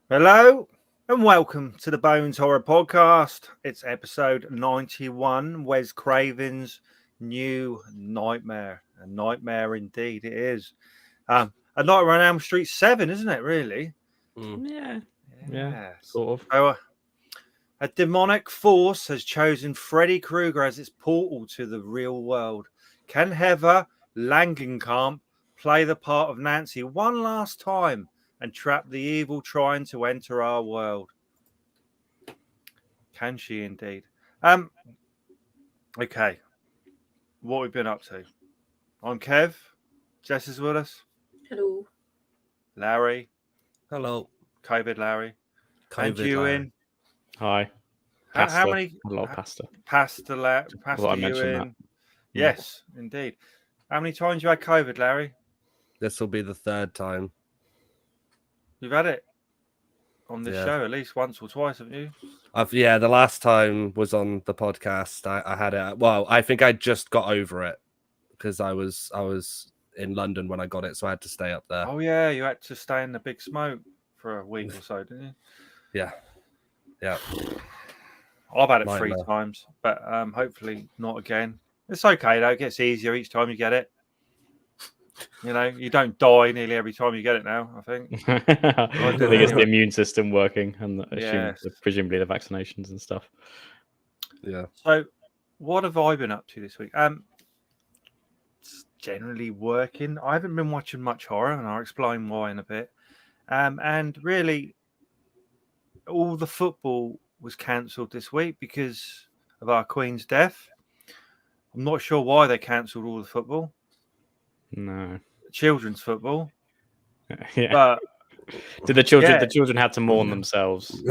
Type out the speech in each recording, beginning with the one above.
Hello and welcome to the Bones Horror Podcast. It's episode 91, Wes Craven's New Nightmare. A nightmare indeed it is. A Nightmare on Elm Street 7, isn't it, really? Yeah, sort of. So, a demonic force has chosen Freddy Krueger as its portal to the real world. Can Heather Langenkamp play the part of Nancy one last time and trap the evil trying to enter our world? Can she indeed? Okay. What we've been up to. I'm Kev. Jess is with us. Hello. Larry. Hello. COVID Larry. And COVID you Larry. in. Hi. How many? A lot of pasta. Pasta Well, I you mentioned in. that. Yes, indeed. How many times you had COVID, Larry? This will be the third time. You've had it on this Yeah. show at least once or twice, haven't you? The last time was on the podcast. I had it. Well, I think I just got over it because I was in London when I got it, so I had to stay up there. Oh yeah, you had to stay in the big smoke for a week or so, didn't you? Yeah. I've had it Nightmare. 3 times, but hopefully not again. It's okay though; it gets easier each time you get it. You know, you don't die nearly every time you get it now, I think. I think it's the immune system working and Yes. presumably the vaccinations and stuff. Yeah. So, what have I been up to this week? It's generally working. I haven't been watching much horror, and I'll explain why in a bit. And really, all the football was cancelled this week because of our Queen's death. I'm not sure why they cancelled all the football, No. children's football, Yeah. but Did the children? Yeah. The children had to mourn themselves.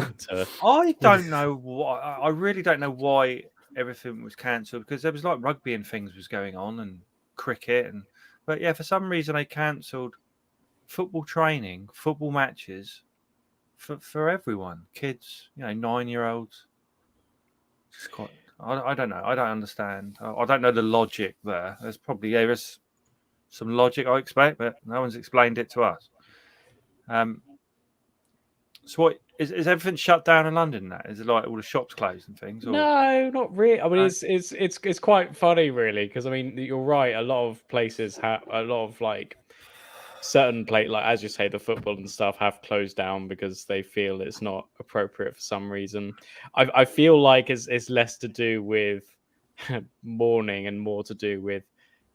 I don't know why. I really don't know why everything was cancelled because there was like rugby and things was going on and cricket but yeah, for some reason they cancelled football training, football matches for everyone, kids, 9-year-olds. It's quite. I don't know. I don't understand. I don't know the logic there. There is some logic, I expect, but no one's explained it to us. So what is everything shut down in London now? Is it like all the shops closed and things? Or? No, not really. I mean, No. it's quite funny, really, because I mean, you're right. A lot of places have a lot of like certain like as you say, the football and stuff have closed down because they feel it's not appropriate for some reason. I feel like it's less to do with mourning and more to do with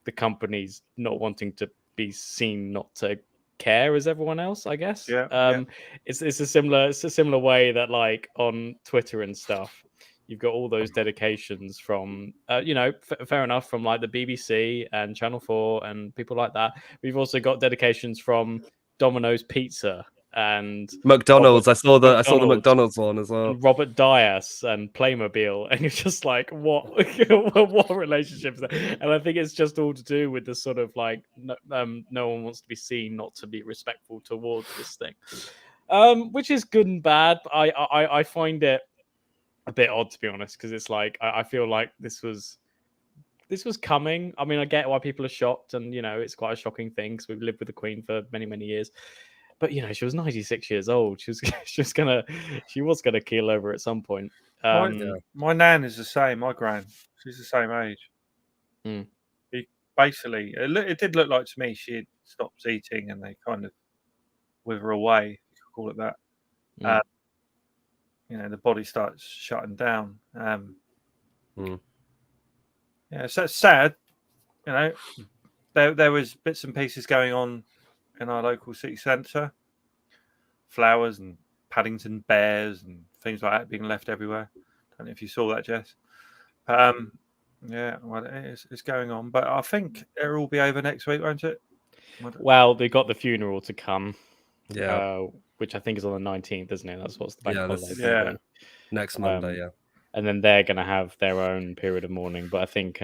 the companies not wanting to be seen not to care as everyone else, I guess. Yeah. It's a similar way that like on Twitter and stuff, you've got all those dedications from fair enough, from like the BBC and Channel 4 and people like that. We've also got dedications from Domino's Pizza and McDonald's. I saw the McDonald's. McDonald's one as well. Robert Dias and Playmobil, and you're just like, what what relationship is that? And I think it's just all to do with the sort of like no one wants to be seen not to be respectful towards this thing, which is good and bad. I find it a bit odd, to be honest, because it's like I feel like this was coming. I mean, I get why people are shocked, and it's quite a shocking thing because we've lived with the Queen for many years. But she was 96 years old. She was gonna keel over at some point. My nan is the same. My gran, she's the same age. Basically, it did look like to me she had stopped eating, and they kind of wither away. If you could call it that. The body starts shutting down. Yeah, so it's sad. There was bits and pieces going on in our local city centre, flowers and Paddington bears and things like that being left everywhere. Don't know if you saw that, Jess. Yeah, well, it's going on, but I think it'll all be over next week, won't it? Well, they got the funeral to come, Yeah, which I think is on the 19th, isn't it? That's what's the bank Yeah, holiday that's- thing yeah. then. next Monday. Yeah. And then they're going to have their own period of mourning. But I think,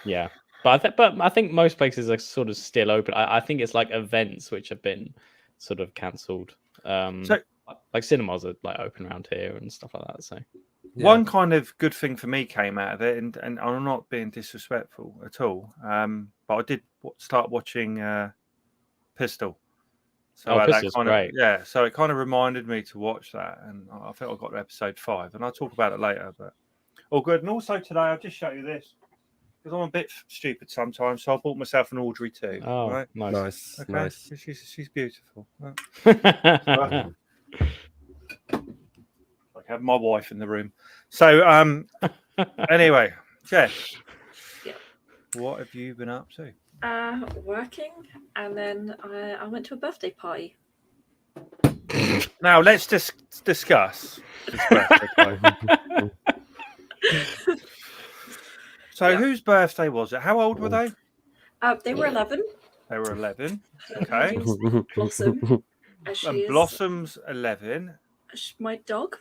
yeah. But I think most places are sort of still open. I think it's like events which have been sort of cancelled. Like cinemas are like open around here and stuff like that. So One kind of good thing for me came out of it, and I'm not being disrespectful at all, but I did start watching Pistol. So Pistol's great. Yeah, so it kind of reminded me to watch that, and I think I got to episode 5, and I'll talk about it later. But all good. And also today, I'll just show you this because I'm a bit stupid sometimes, so I bought myself an Audrey too. Oh, right? nice. Okay. Nice. She's beautiful. Right? I have my wife in the room. So anyway, Jess, what have you been up to? Working, and then I went to a birthday party. Now let's just discuss this birthday party. So whose birthday was it? How old were they? They were 11. They were 11. Okay. Blossom, as she And is. Blossom's 11. My dog.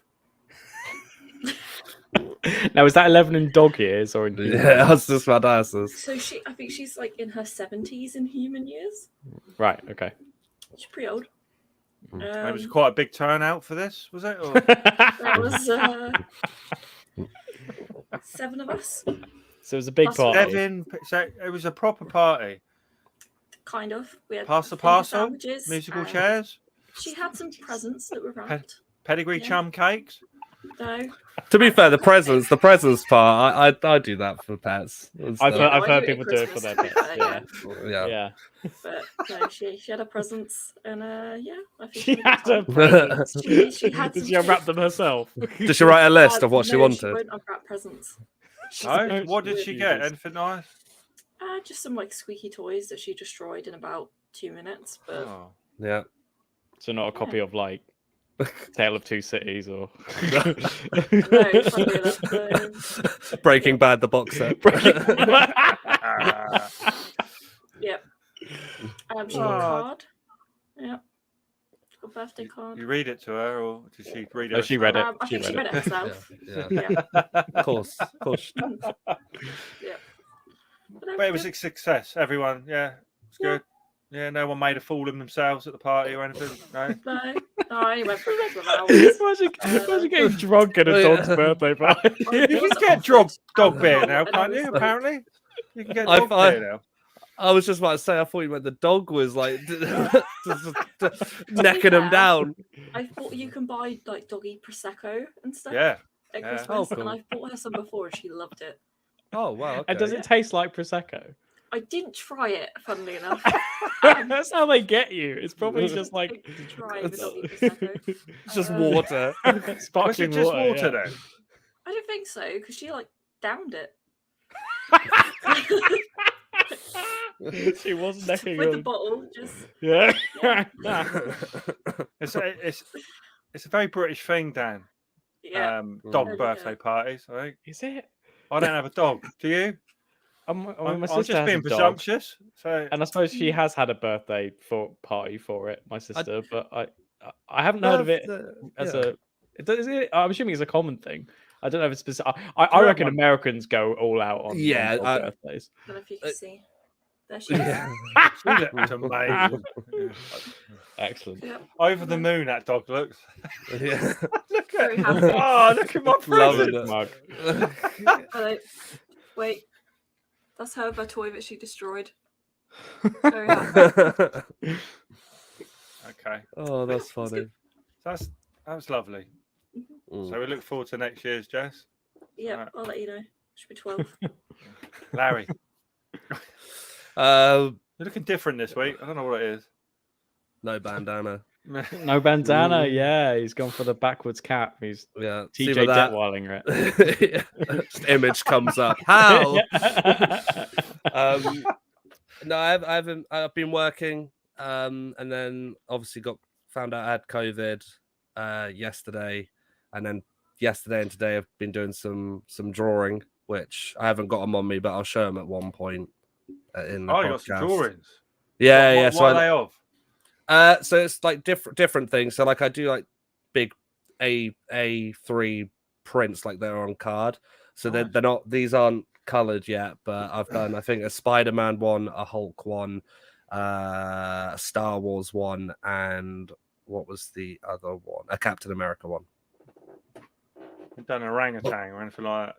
Now, is that 11 in dog years or in Yeah, I was just about to ask this. So I think she's like in her 70s in human years. Right, okay. She's pretty old. It was quite a big turnout for this, was it? Or... That was 7 of us. So it was a big Plus party. 7. So it was a proper party. Kind of. We had Pass the finger parcel, sandwiches, musical and chairs, She had some presents that were wrapped. pedigree Yeah. chum cakes. No. To be fair, the presents part, I do that for pets. and I've stuff. heard, I've I heard do it people at do it for their Christmas, pets. to be fair, Yeah. yeah. Yeah. But no, she had her presents, and yeah, I think She we had her time. presents. She had Did some she unwrap them herself? Did she write a list of what she no, wanted? She won't unwrap presents. Oh, what did weird she get? users. Anything nice? Just some like squeaky toys that she destroyed in about 2 minutes. But Oh. Yeah. So not a copy of like Tale of Two Cities or no, funny enough, no. Breaking Bad, the box set. Yep. She got a card. Yep. She got a birthday card. You read it to her, or did she read it? No, she read it. I think she read it herself. Yeah. Yeah. Of course. Yeah. But it was a success. Everyone, yeah, it's good. Yeah, no one made a fool of themselves at the party or anything. No. No, I only went for a couple of hours. Imagine getting drunk at a dog's birthday party. You can get dog beer now, can't you? Apparently, you can get dog beer now. I was just about to say, I thought you meant the dog was like necking him down. I thought you can buy like doggy prosecco and stuff. Yeah. At Yeah. Christmas, Oh, cool. and I've bought her some before, and she loved it. Oh wow! Okay. And does it taste like Prosecco? I didn't try it, funnily enough. That's how they get you. It's probably just like I did try the doggy prosecco. It's just water. Was it sparkling just water. water yeah. then? I don't think so, because she like downed it She was necking with the him. bottle. Just Yeah. It's a very British thing, Dan. yeah. Dog Yeah. birthday parties. I think. Is it? I don't have a dog. Do you? My I'm sister just has being a dog, presumptuous. So and I suppose she has had a birthday party for it, my sister. But I haven't heard of it as a. I'm assuming it's a common thing. I don't know if it's specific. I reckon one. Americans go all out on dog birthdays. I don't know if you can see. There she is. Yeah. she looks amazing. Excellent. Yeah. Over the moon, that dog looks. Yeah. Look Very at happy. oh, look at my Loving present. it. Mug. Wait, that's her toy that she destroyed. Very happy. Okay, Oh, that's funny. that was lovely. Mm. So we look forward to next year's, Jess. Yeah, Right. I'll let you know. Should be 12. Larry, Uh, you're looking different this week. I don't know what it is. no bandana. No bandana. Ooh. Yeah, he's gone for the backwards cap. He's Yeah. TJ Detweiling it. Just image comes up. How? No, I've been working, and then obviously found out I had COVID yesterday, and then yesterday and today I've been doing some drawing, which I haven't got them on me, but I'll show them at one point in the Oh, podcast. you got some drawings. Yeah, What are they of? So it's like different things. So like I do like big A3 prints, like they're on card. So Nice. they're not. These aren't coloured yet, but I've done I think a Spider-Man one, a Hulk one, a Star Wars one, and what was the other one? A Captain America one. You've done an orangutan or anything like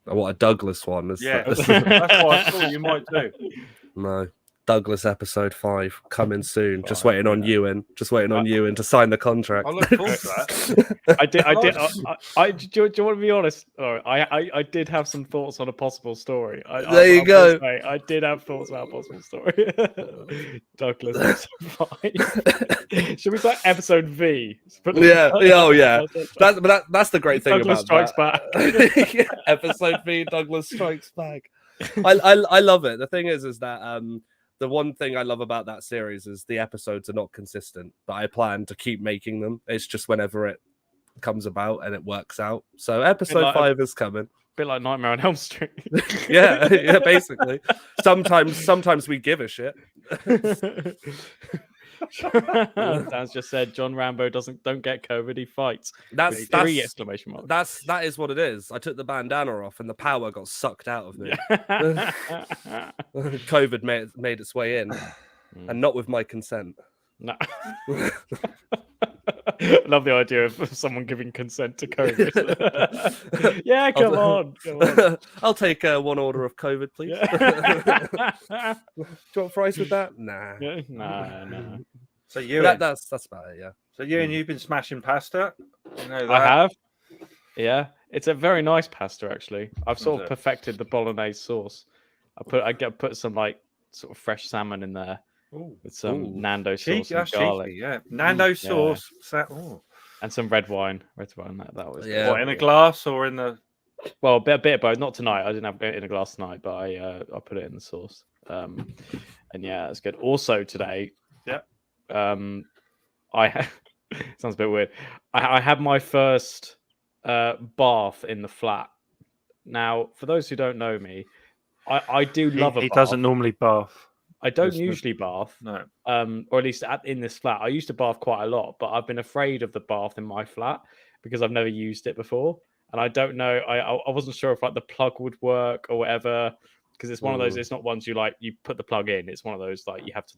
that? What, a Douglas one? Yeah, that's what I thought you might do. No. Douglas episode 5 coming soon. Just Fine, waiting on yeah. Ewan. Just waiting on Ewan to sign the contract. I look forward to that. Do you want to be honest? I did have some thoughts on a possible story. There you go. I did have thoughts about a possible story. Douglas episode 5. Should we say episode V? Yeah. Oh yeah. That's the great thing Douglas about Strikes Back. Yeah, episode V. Douglas Strikes Back. I love it. The thing is that the one thing I love about that series is the episodes are not consistent, but I plan to keep making them. It's just whenever it comes about and it works out. So episode 5 is coming. Bit like Nightmare on Elm Street. yeah, basically. Sometimes we give a shit. Dan's just said John Rambo don't get COVID, he fights. That's 3 exclamation marks. That is what it is. I took the bandana off and the power got sucked out of me. COVID made its way in, and not with my consent. No. Love the idea of someone giving consent to COVID. Yeah, come on. I'll take 1 order of COVID, please. Yeah. Do you want fries with that? Nah. No. So you, that's about it. Yeah. So you've been smashing pasta. You know that. I have. Yeah, it's a very nice pasta actually. I've sort of perfected the bolognese sauce. I put some like sort of fresh salmon in there. Ooh. With some Nando sauce and Cheeky, garlic. yeah. Nando sauce. And some red wine. That was What, in a glass or in the... Well, a bit of both. Not tonight. I didn't have it in a glass tonight, but I put it in the sauce. And yeah, it's good. Also today, I sounds a bit weird. I had my first bath in the flat. Now, for those who don't know me, I do love a bath. He doesn't normally bath. I don't usually bath. No. Or at least in this flat. I used to bath quite a lot, but I've been afraid of the bath in my flat because I've never used it before. And I don't know. I wasn't sure if like the plug would work or whatever. Because it's one of those, it's not ones you put the plug in. It's one of those like you have to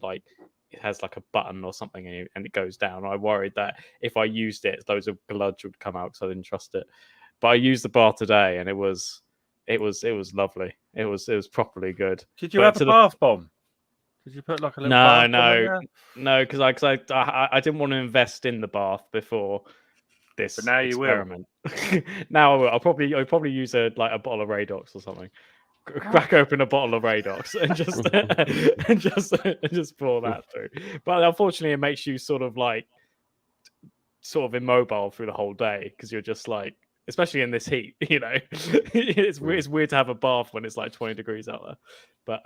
it has like a button or something and it goes down. I worried that if I used it, loads of gludge would come out because I didn't trust it. But I used the bath today and it was lovely. It was properly good. Did you have a bath bomb? Did you put like a little bath bomb? No, because I didn't want to invest in the bath before this but now you experiment. Will. Now I will. I'll probably use a bottle of Radox or something. Crack open a bottle of Radox and just pour that through. But unfortunately, it makes you sort of immobile through the whole day because you're just like, especially in this heat, you know, it's weird to have a bath when it's like 20 degrees out there. But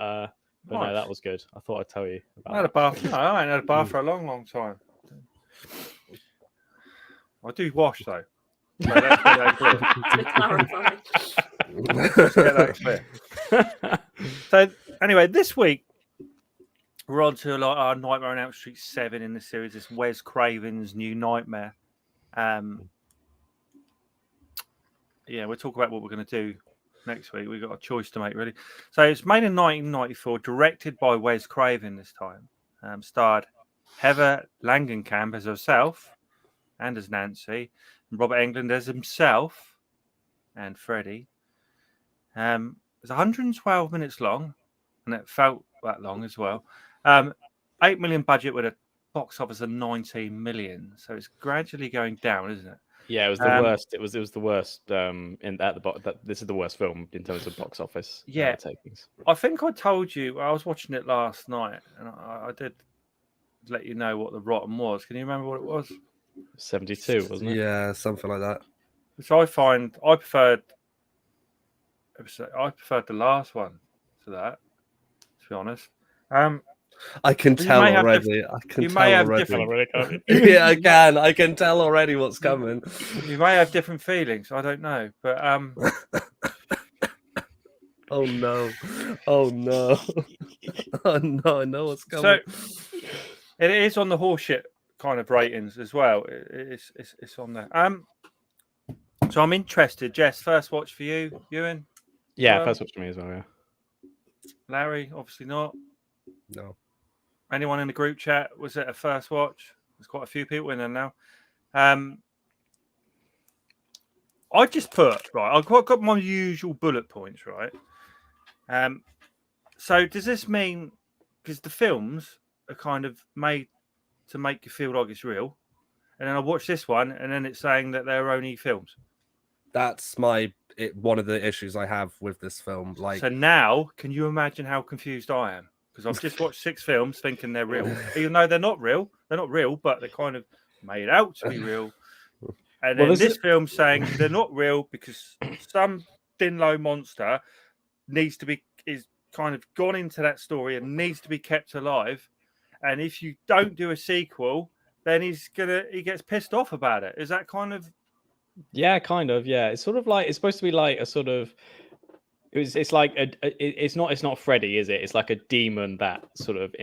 no, that was good. I thought I'd tell you about I had a bath. No, I ain't had a bath for a long time. I do wash though. So let's get that clear. So anyway, this week we're on to our Nightmare on Elm Street 7 in the series. It's Wes Craven's new nightmare. We'll talk about what we're going to do next week. We've got a choice to make, really. So it's made in 1994, directed by Wes Craven this time. Starred Heather Langenkamp as herself and as Nancy, and Robert Englund as himself and Freddy. It's 112 minutes long, and it felt that long as well. 8 million budget with a box office of 19 million. So it's gradually going down, isn't it? Yeah, it was the worst. It was the worst. This is the worst film in terms of box office. Takings. I think I told you I was watching it last night, and I did let you know what the rotten was. Can you remember what it was? 72, wasn't it? Yeah, something like that. Which I preferred the last one to that. To be honest, I can tell already. Yeah, I can tell already what's coming. You may have different feelings. I don't know, but Oh no! Oh no! Oh no! I know what's So coming. it is on the horseshit kind of ratings as well. It's on there. So I'm interested. Jess, first watch for you, Ewan. Yeah, well? first watch for me as well. Yeah. Larry, obviously not. No. Anyone in the group chat? Was it a first watch? There's quite a few people in there now. I just put right. I've got my usual bullet points, right? So does this mean because the films are kind of made to make you feel like it's real, and then I watch this one, and then it's saying that they're only films. That's one of the issues I have with this film. Like, so now, can you imagine how confused I am? Because I've just watched 6 films thinking they're real, even though they're not real. They're not real, but they're kind of made out to be real. And then this film saying they're not real because some Dinlow monster is kind of gone into that story and needs to be kept alive. And if you don't do a sequel, then he gets pissed off about it. Is that kind of? Yeah, kind of. Yeah, it's sort of like it's supposed to be like a sort of. It's like it's not Freddy, is it? It's like a demon that sort of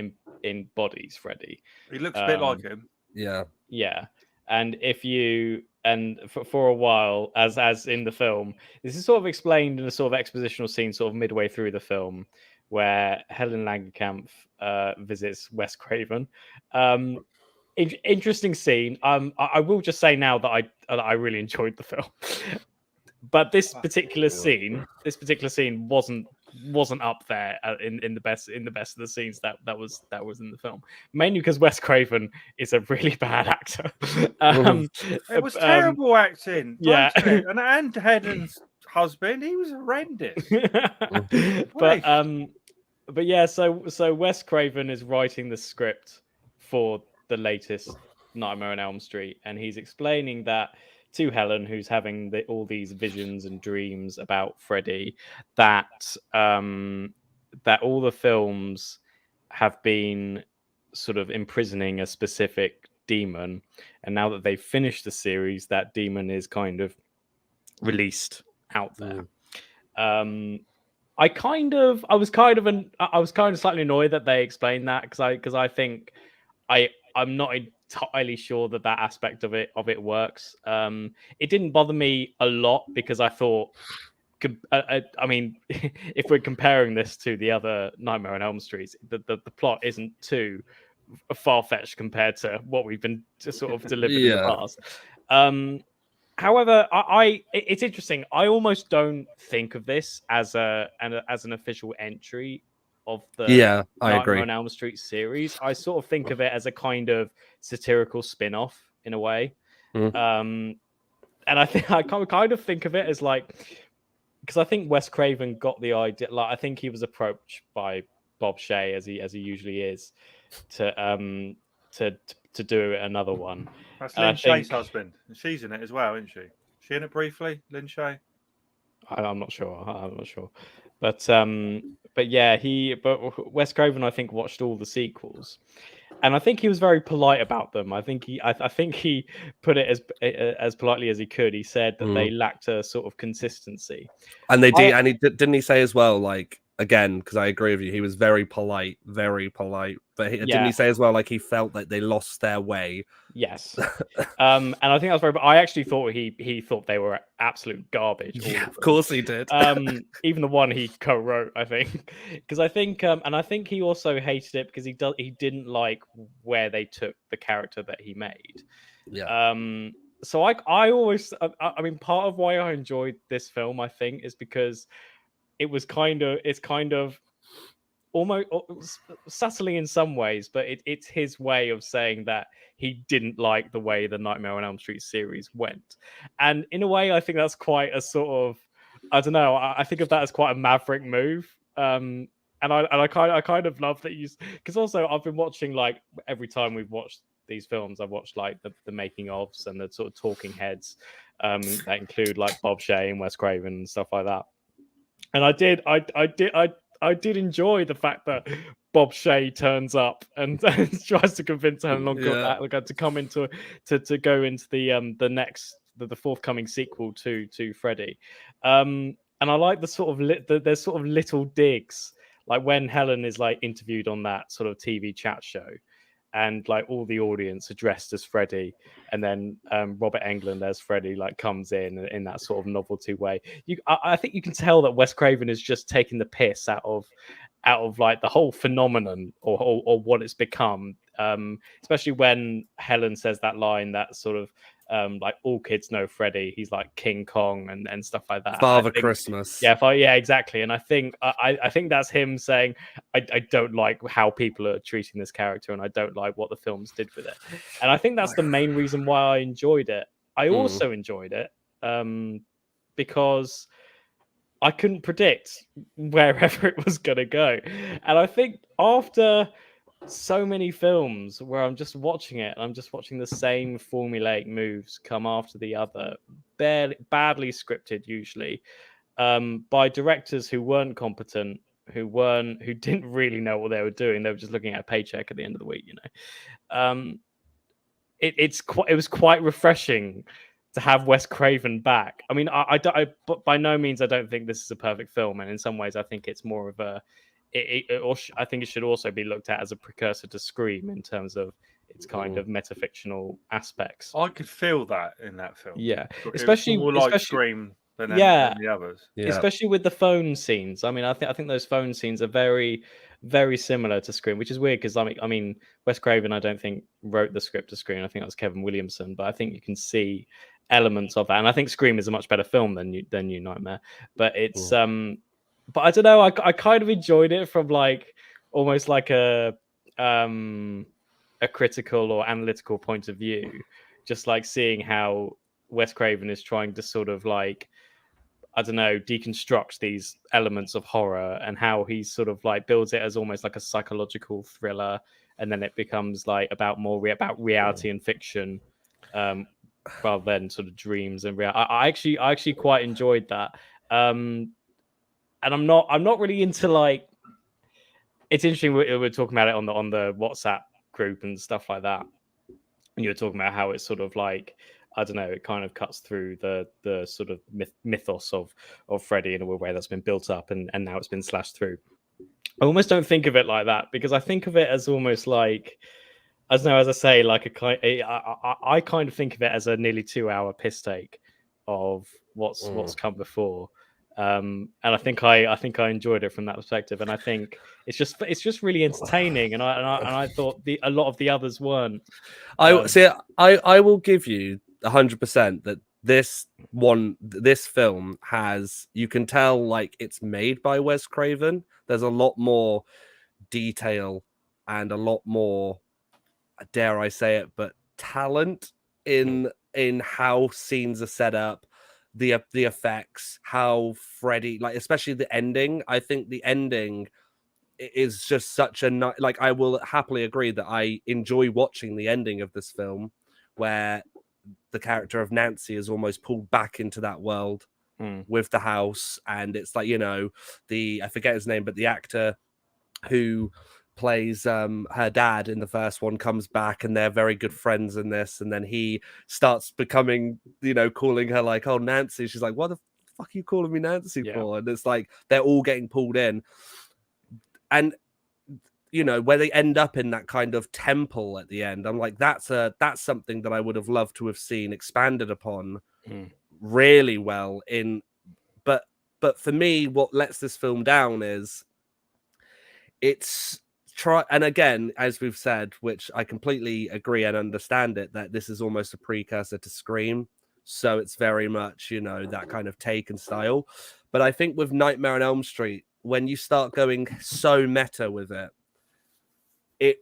embodies Freddy. He looks a bit like him. Yeah. Yeah, and for a while, as in the film, this is sort of explained in a sort of expositional scene, sort of midway through the film, where Helen Langenkamp visits Wes Craven. Interesting scene. I will just say now that I really enjoyed the film, but this particular scene wasn't up there in the best of the scenes that was in the film, mainly because Wes Craven is a really bad actor. It was terrible acting. Yeah, and Helen's husband, he was horrendous. But yeah, so Wes Craven is writing the script for the latest Nightmare on Elm Street, and he's explaining that to Helen, who's having all these visions and dreams about Freddy, that all the films have been sort of imprisoning a specific demon, and now that they've finished the series, that demon is kind of released out there. I was kind of slightly annoyed that they explained that because I think I'm not entirely sure that aspect of it works. It didn't bother me a lot because I thought, I mean, if we're comparing this to the other Nightmare on Elm Street, the plot isn't too far-fetched compared to what we've been sort of delivered in the past. However, it's interesting. I almost don't think of this as an official entry of the Nightmare on Elm Street series. I sort of think of it as a kind of satirical spin-off in a way. And I think I kind of think of it as like, because I think Wes Craven got the idea. Like, I think he was approached by Bob Shea, as he usually is, to do another one. That's Lynn Shea's husband. She's in it as well, isn't she? Is she in it briefly, Lynn Shea? I'm not sure. But yeah, Wes Craven, I think, watched all the sequels, and I think he was very polite about them. I think he put it as politely as he could. He said that they lacked a sort of consistency, and they did. And didn't he say as well, like, again, because I agree with you, he was very polite. But didn't he say as well, like, he felt that they lost their way? Yes. And I think that's very. I actually thought he thought they were absolute garbage. Yeah, of course he did. Even the one he co-wrote, I think, because I think, and I think he also hated it because he didn't like where they took the character that he made. Yeah. So I always, I mean, part of why I enjoyed this film, I think, is because it's kind of almost subtly in some ways, but it's his way of saying that he didn't like the way the Nightmare on Elm Street series went. And in a way, I think that's quite a sort of, I don't know, I think of that as quite a maverick move. And I kind of love that because also I've been watching, like, every time we've watched these films, I've watched like the making ofs and the sort of talking heads that include like Bob Shea and Wes Craven and stuff like that. And I did enjoy the fact that Bob Shea turns up and tries to convince Helen Longo to come into to go into the forthcoming sequel to Freddy. And and I like the sort of there's sort of little digs, like when Helen is like interviewed on that sort of TV chat show, and like all the audience are dressed as Freddy, and then Robert Englund as Freddy like comes in that sort of novelty way. I think you can tell that Wes Craven is just taking the piss out of like the whole phenomenon or what it's become. Especially when Helen says that line, that sort of like all kids know Freddy, he's like King Kong and stuff like that. Father Christmas. Yeah, exactly. And I think that's him saying, I don't like how people are treating this character, and I don't like what the films did with it. And I think that's the main reason why I enjoyed it. I also enjoyed it because I couldn't predict wherever it was going to go. And I think after so many films where I'm just watching it, I'm just watching the same formulaic moves come after the other, badly scripted usually, by directors who weren't competent, who didn't really know what they were doing. They were just looking at a paycheck at the end of the week, you know. It was quite refreshing to have Wes Craven back. I mean, but by no means I don't think this is a perfect film, and in some ways I think it's more of a I think it should also be looked at as a precursor to Scream in terms of its kind of metafictional aspects. I could feel that in that film. Yeah, especially more like Scream than the others. Yeah. Especially with the phone scenes. I mean, I think those phone scenes are very, very similar to Scream, which is weird because I mean, Wes Craven I don't think wrote the script to Scream. I think that was Kevin Williamson, but I think you can see elements of that, and I think Scream is a much better film than New Nightmare. But it's but I don't know. I kind of enjoyed it from like almost like a critical or analytical point of view, just like seeing how Wes Craven is trying to sort of like, I don't know, deconstruct these elements of horror, and how he sort of like builds it as almost like a psychological thriller, and then it becomes like about reality and fiction, rather than sort of dreams and reality. I actually quite enjoyed that. And I'm not really into like. It's interesting we're talking about it on the WhatsApp group and stuff like that. And you're talking about how it's sort of like, I don't know, it kind of cuts through the sort of mythos of Freddy in a way that's been built up and now it's been slashed through. I almost don't think of it like that, because I think of it as almost like, I don't know, as I say, like I kind of think of it as a nearly 2-hour piss take of what's come before. And I think I enjoyed it from that perspective, and I think it's just really entertaining, and I thought a lot of the others weren't. I will give you 100% that this film has, you can tell like it's made by Wes Craven. There's a lot more detail and a lot more, dare I say it, but talent in how scenes are set up, the effects, how Freddy, like especially the ending. I think the ending is just such a like, I will happily agree that I enjoy watching the ending of this film, where the character of Nancy is almost pulled back into that world with the house, and it's like, you know, I forget his name, but the actor who plays her dad in the first one comes back, and they're very good friends in this, and then he starts becoming, you know, calling her like, oh, Nancy. She's like, what the fuck are you calling me Nancy for? And it's like they're all getting pulled in, and you know, where they end up in that kind of temple at the end, I'm like, that's something that I would have loved to have seen expanded upon really well in, but for me, what lets this film down is it's and again, as we've said, which I completely agree and understand it, that this is almost a precursor to Scream. So it's very much, you know, that kind of take and style. But I think with Nightmare on Elm Street, when you start going so meta with it, it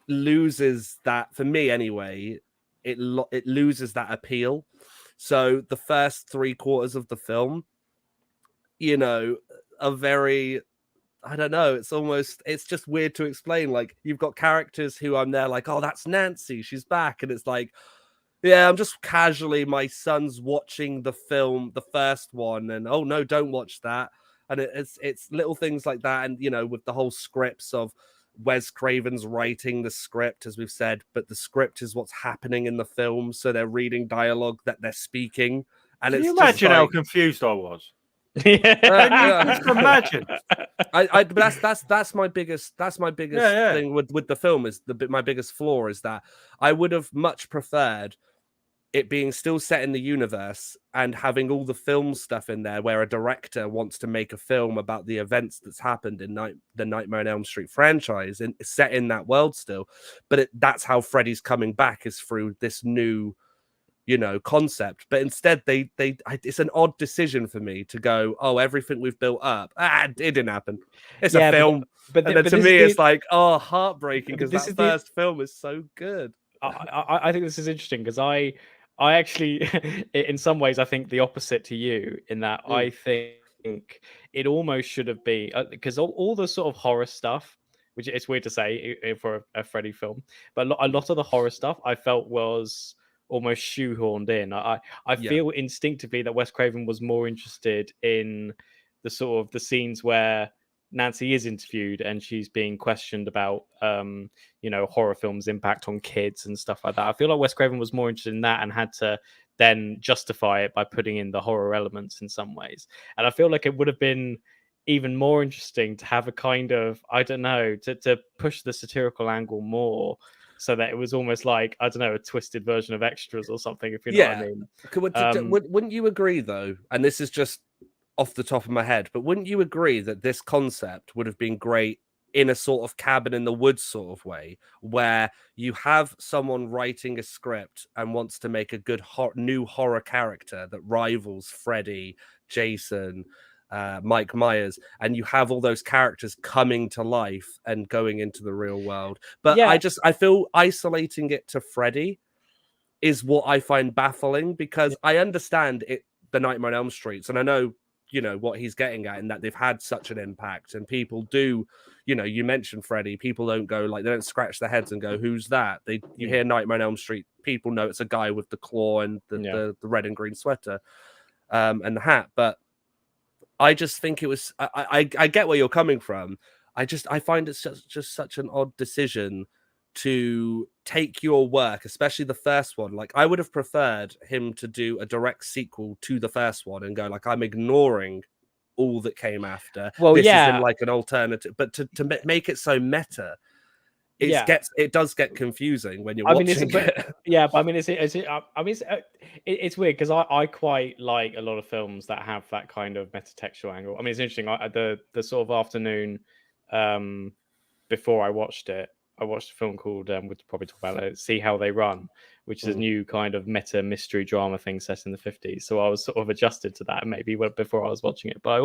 loses that, for me anyway, it loses that appeal. So the first 3/4 of the film, you know, are very, I don't know, it's just weird to explain. Like, you've got characters who I'm there like, oh, that's Nancy, she's back. And it's like, yeah, I'm just casually, my son's watching the film, the first one, and oh no, don't watch that. And it's little things like that. And, you know, with the whole scripts of Wes Craven's writing the script, as we've said, but the script is what's happening in the film. So they're reading dialogue that they're speaking. And Can it's you imagine just how like, confused I was? Just imagine. But that's my biggest Yeah. thing with the film is my biggest flaw is that I would have much preferred it being still set in the universe and having all the film stuff in there where a director wants to make a film about the events that's happened in the Nightmare on Elm Street franchise and set in that world still. But that's how Freddy's coming back is through this new, concept. But instead it's an odd decision for me to go, oh, everything we've built up, it didn't happen. It's a film. But to me, it's like, oh, heartbreaking because that first film is so good. I think this is interesting because I actually, in some ways, I think the opposite to you in that I think it almost should have been because all the sort of horror stuff, which it's weird to say for a Freddy film, but a lot of the horror stuff I felt was almost shoehorned in. I feel instinctively that Wes Craven was more interested in the sort of the scenes where Nancy is interviewed and she's being questioned about horror films' impact on kids and stuff like that. I feel like Wes Craven was more interested in that and had to then justify it by putting in the horror elements in some ways. And I feel like it would have been even more interesting to have a kind of, I don't know, to push the satirical angle more so that it was almost like, I don't know, a twisted version of Extras or something, if you know what I mean. Wouldn't you agree, though, and this is just off the top of my head, but wouldn't you agree that this concept would have been great in a sort of cabin in the woods sort of way, where you have someone writing a script and wants to make a good new horror character that rivals Freddy, Jason, Mike Myers, and you have all those characters coming to life and going into the real world. But I feel isolating it to Freddy is what I find baffling, because I understand the Nightmare on Elm Streets, and I know what he's getting at, in that they've had such an impact, and people do, you mentioned Freddy, people don't go like, they don't scratch their heads and go, who's that? You hear Nightmare on Elm Street, people know it's a guy with the claw and the red and green sweater and the hat. But I just think it was, I get where you're coming from. I find it's just such an odd decision to take your work, especially the first one. Like, I would have preferred him to do a direct sequel to the first one and go like, I'm ignoring all that came after. Well, this is in like an alternative, but to make it so meta, it does get confusing when you're watching it. Yeah, but I mean, it's weird because I quite like a lot of films that have that kind of metatextual angle. I mean, it's interesting. The sort of afternoon before I watched it, I watched a film called, we'll probably talk about it, See How They Run, which is a new kind of meta mystery drama thing set in the 50s. So I was sort of adjusted to that maybe before I was watching it. But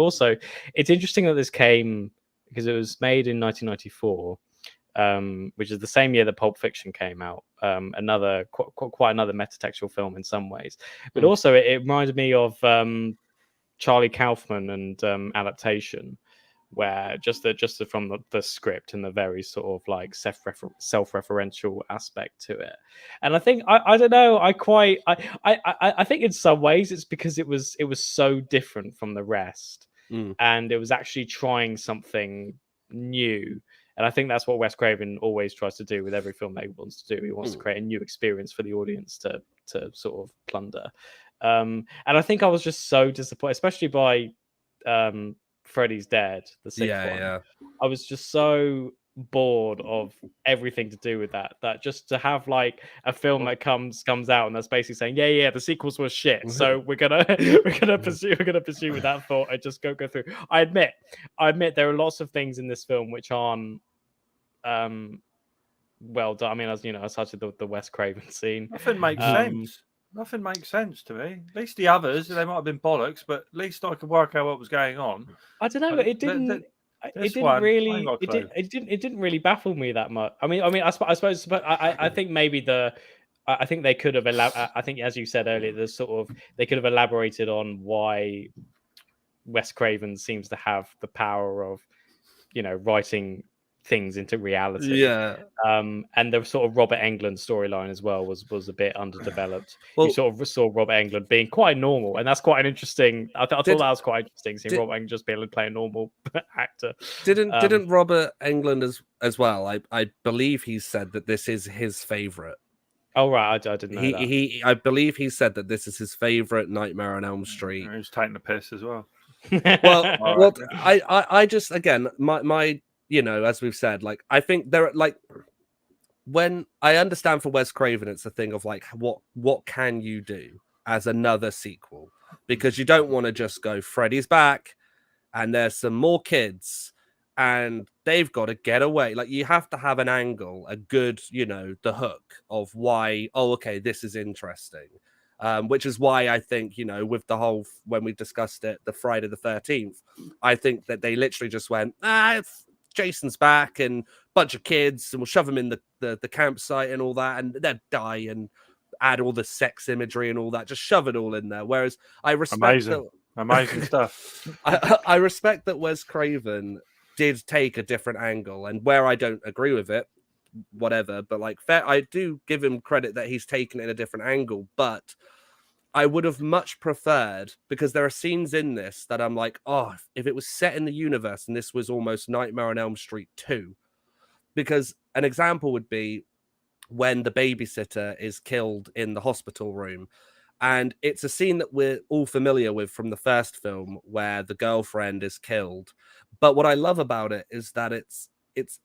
it's interesting that this came because it was made in 1994, which is the same year that Pulp Fiction came out. Another quite another metatextual film in some ways. But also it reminded me of Charlie Kaufman and Adaptation, where just from the script and the very sort of like self-referential aspect to it. And I think I don't know, I think in some ways it's because it was so different from the rest, and it was actually trying something new. And I think that's what Wes Craven always tries to do with every film that he wants to do. He wants to create a new experience for the audience to sort of plunder. And I think I was just so disappointed, especially by Freddy's Dead, the sixth one. Yeah. I was just so bored of everything to do with that just to have like a film that comes out and that's basically saying the sequels were shit, so we're gonna pursue with that thought and just go through. I admit there are lots of things in this film which aren't well done. I mean, as you know, such as the Wes Craven scene, nothing makes sense. Nothing makes sense to me. At least the others, they might have been bollocks, but at least I could work out what was going on. I don't know. It didn't. It didn't really baffle me that much. I mean, I suppose, but I think maybe I think they could have. I think, as you said earlier, they could have elaborated on why Wes Craven seems to have the power of, writing things into reality. And the sort of Robert Englund storyline as well was a bit underdeveloped. You sort of saw Robert Englund being quite normal, and that's quite an interesting. I thought that was quite interesting, seeing Robert Englund just be able to play a normal actor. Didn't Robert Englund as well? I believe he said that this is his favorite. Oh right, I didn't know that. I believe he said that this is his favorite Nightmare on Elm Street. He was taking the piss as well. Well, All well, I just again my as we've said, like I think there like when I understand for Wes Craven, it's a thing of like what can you do as another sequel, because you don't want to just go Freddy's back and there's some more kids and they've got to get away. Like you have to have an angle, a good, the hook of why, oh, okay, this is interesting. Which is why I think, with the whole, when we discussed it, the Friday the 13th, I think that they literally just went, Jason's back and bunch of kids and we'll shove them in the campsite and all that and they'll die and add all the sex imagery and all that. Just shove it all in there. Whereas I respect amazing stuff. I respect that Wes Craven did take a different angle, and where I don't agree with it, whatever, but like I do give him credit that he's taken it in a different angle, but I would have much preferred, because there are scenes in this that I'm like, oh, if it was set in the universe and this was almost Nightmare on Elm Street 2, because an example would be when the babysitter is killed in the hospital room. And it's a scene that we're all familiar with from the first film where the girlfriend is killed. But what I love about it is that it's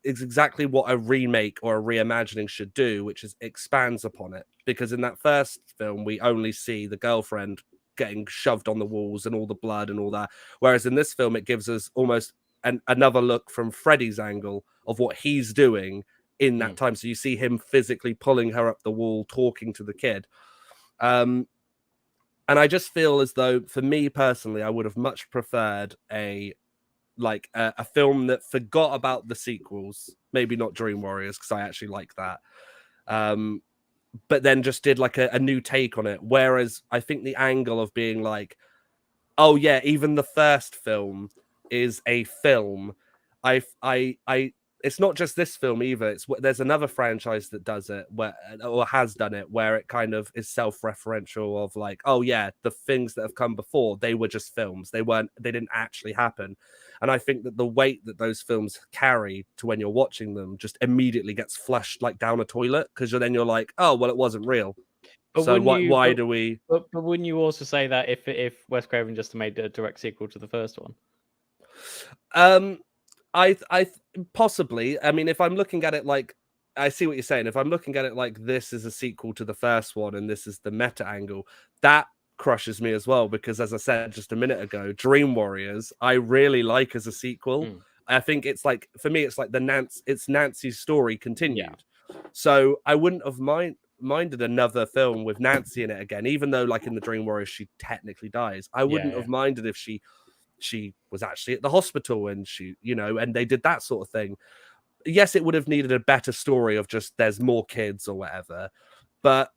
exactly what a remake or a reimagining should do, which is expands upon it. Because in that first film, we only see the girlfriend getting shoved on the walls and all the blood and all that. Whereas in this film, it gives us almost another look from Freddy's angle of what he's doing in that time. So you see him physically pulling her up the wall, talking to the kid. And I just feel as though, for me personally, I would have much preferred a film that forgot about the sequels, maybe not Dream Warriors, because I actually like that. But then just did like a new take on it. Whereas I think the angle of being like, oh yeah, even the first film is a film. It's not just this film either. There's another franchise that does it or has done it, where it kind of is self-referential of like, oh yeah, the things that have come before, they were just films. They didn't actually happen. And I think that the weight that those films carry to when you're watching them just immediately gets flushed like down a toilet, because you're like, oh well, it wasn't real. But so why do we? But wouldn't you also say that if Wes Craven just made a direct sequel to the first one? I possibly. I mean, if I'm looking at it like, I see what you're saying. If I'm looking at it like this is a sequel to the first one and this is the meta angle, that crushes me as well, because as I said just a minute ago, Dream Warriors I really like as a sequel. I think it's like, for me, it's like it's Nancy's story continued. So I wouldn't have minded another film with Nancy in it again, even though like in the Dream Warriors she technically dies. I wouldn't have minded if she was actually at the hospital and she, and they did that sort of thing. Yes, it would have needed a better story of just there's more kids or whatever. But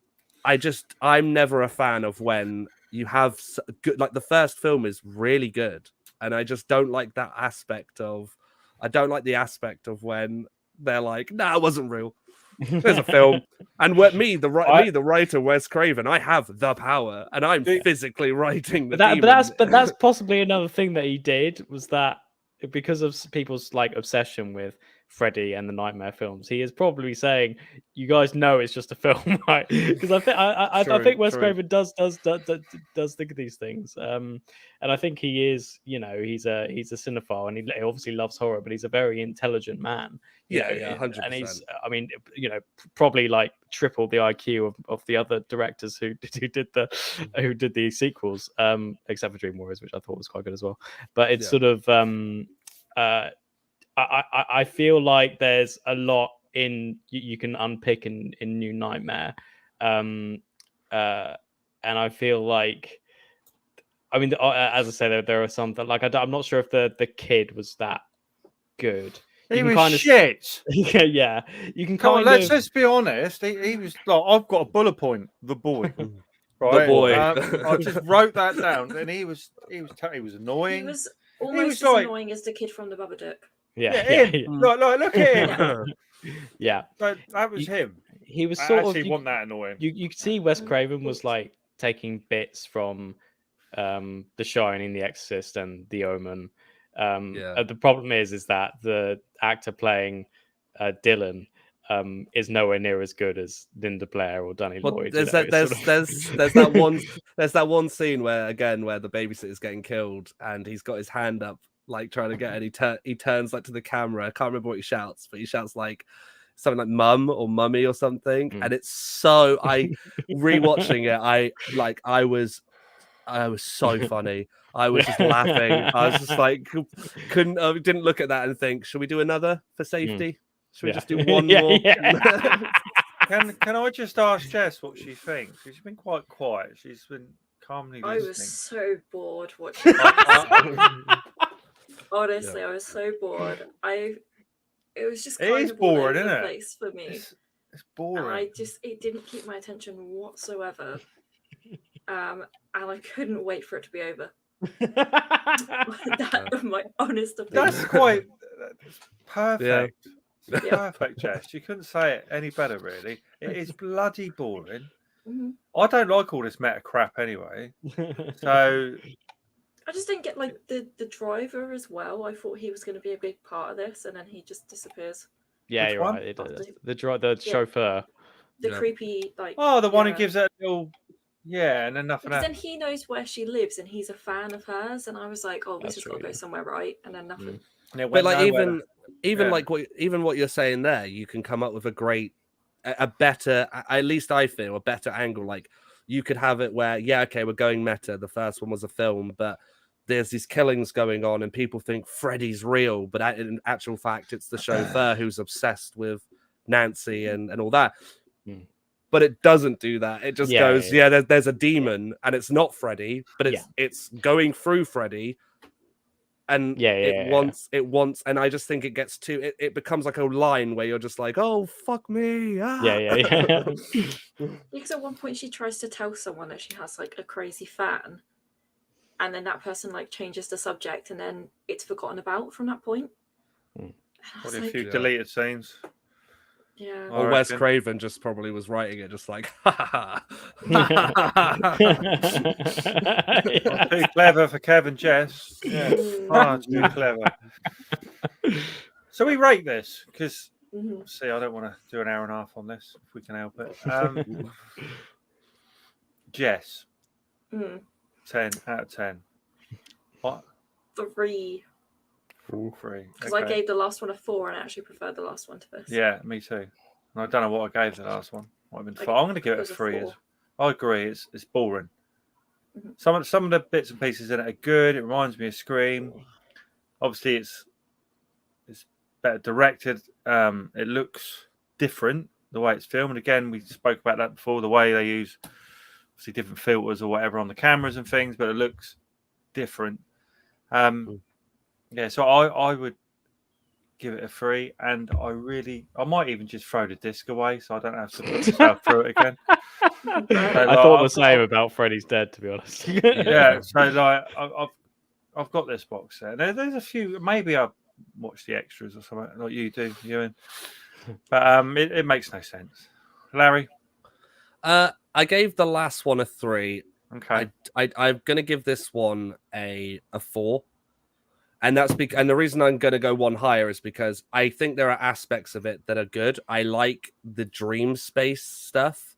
I'm never a fan of when you have good, like the first film is really good. And I just don't like that aspect of, I don't like the aspect of when they're like, nah, it wasn't real. There's a film. And the writer, Wes Craven, I have the power and I'm physically writing the but that's possibly another thing that he did, was that because of people's like obsession with Freddy and the Nightmare films, he is probably saying, you guys know it's just a film, right? Because I think Wes Craven does think of these things, and I think he is, he's a cinephile, and he obviously loves horror, but he's a very intelligent man. 100%. And he's, I mean, probably like triple the IQ of the other directors who did the sequels, except for Dream Warriors, which I thought was quite good as well. But it's sort of I feel like there's a lot in you can unpick in New Nightmare, and I feel like, I mean, as I said, there are some that, like, I'm not sure if the kid was that good. He was kind of shit. Yeah. You can let's be honest. He was like, I've got a bullet point. The boy, right? The boy. I just wrote that down, and he was annoying. He was almost as annoying as the kid from the Babadook. Yeah. Look at him. Yeah, that was him. He was sort of. Want that annoying? You could see Wes Craven was like taking bits from The Shining, The Exorcist, and The Omen. The problem is that the actor playing Dylan is nowhere near as good as Linda Blair or Danny Well, Lloyd. there's you know, that it's sort there's that one there's that one scene where the babysitter's getting killed and he's got his hand up like trying to get it. And he turns like to the camera. I can't remember what he shouts, but he shouts like something like "mum" or "mummy" or something. And it's so rewatching it. I was so funny. I was just laughing. I was just like didn't look at that and think, should we do another for safety? Should we just do one more? Can I just ask Jess what she thinks? She's been quite quiet. She's been calmly I listening. was so bored watching this. Honestly, I was so bored. It was just kind is of all boring, over isn't the it? place for me. It's boring. And it didn't keep my attention whatsoever. And I couldn't wait for it to be over. That's my honest opinion. That's quite perfect. Yeah. Perfect, Jess. You couldn't say it any better, really. It is bloody boring. Mhm. I don't like all this meta crap anyway. So I just didn't get like the driver as well. I thought he was going to be a big part of this, and then he just disappears. Yeah, Which you're one? right. It does. The chauffeur. The creepy like. the one who yeah. gives it a little, and then nothing Because else. then he knows where she lives, and he's a fan of hers, and I was like, "Oh, this That's has got to true, go somewhere right," and then nothing. And it But went like nowhere. even Yeah. like what you're saying there, you can come up with a better, at least I feel, a better angle. Like you could have it where, we're going meta. The first one was a film, but there's these killings going on, and people think Freddy's real, but in actual fact, it's the chauffeur who's obsessed with Nancy and all that. But it doesn't do that. It just goes, there's a demon, and it's not Freddy, but it's going through Freddy. And it wants, and I just think it gets too. It becomes like a line where you're just like, "Oh fuck me!" Because at one point she tries to tell someone that she has like a crazy fan, and then that person like changes the subject, and then it's forgotten about from that point. Probably a few deleted scenes. Yeah. Or Wes Craven just probably was writing it just like, Too clever for Kevin Jess. Yeah, far too clever. So we rate this because see, I don't want to do an hour and a half on this if we can help it. Jess, 10 out of 10. What? 3. 3. Because I gave the last one a 4, and I actually preferred the last one to this. Yeah, me too. And I don't know what I gave the last one. Might have been 4. I'm going to give it a 3. I agree. It's boring. Some of the bits and pieces in it are good. It reminds me of Scream. Obviously, it's better directed. It looks different the way it's filmed. And again, we spoke about that before. The way they use obviously different filters or whatever on the cameras and things, but it looks different. So I would give it a 3, and I might even just throw the disc away so I don't have to put myself through it again. I thought the same about Freddy's Dead, to be honest. So like I've got this box set. There's a few. Maybe I'll watch the extras or something like you do, Ewan. But it makes no sense. Larry, I gave the last one a 3. Okay, I'm gonna give this one a 4. And that's and the reason I'm going to go one higher is because I think there are aspects of it that are good. I like the dream space stuff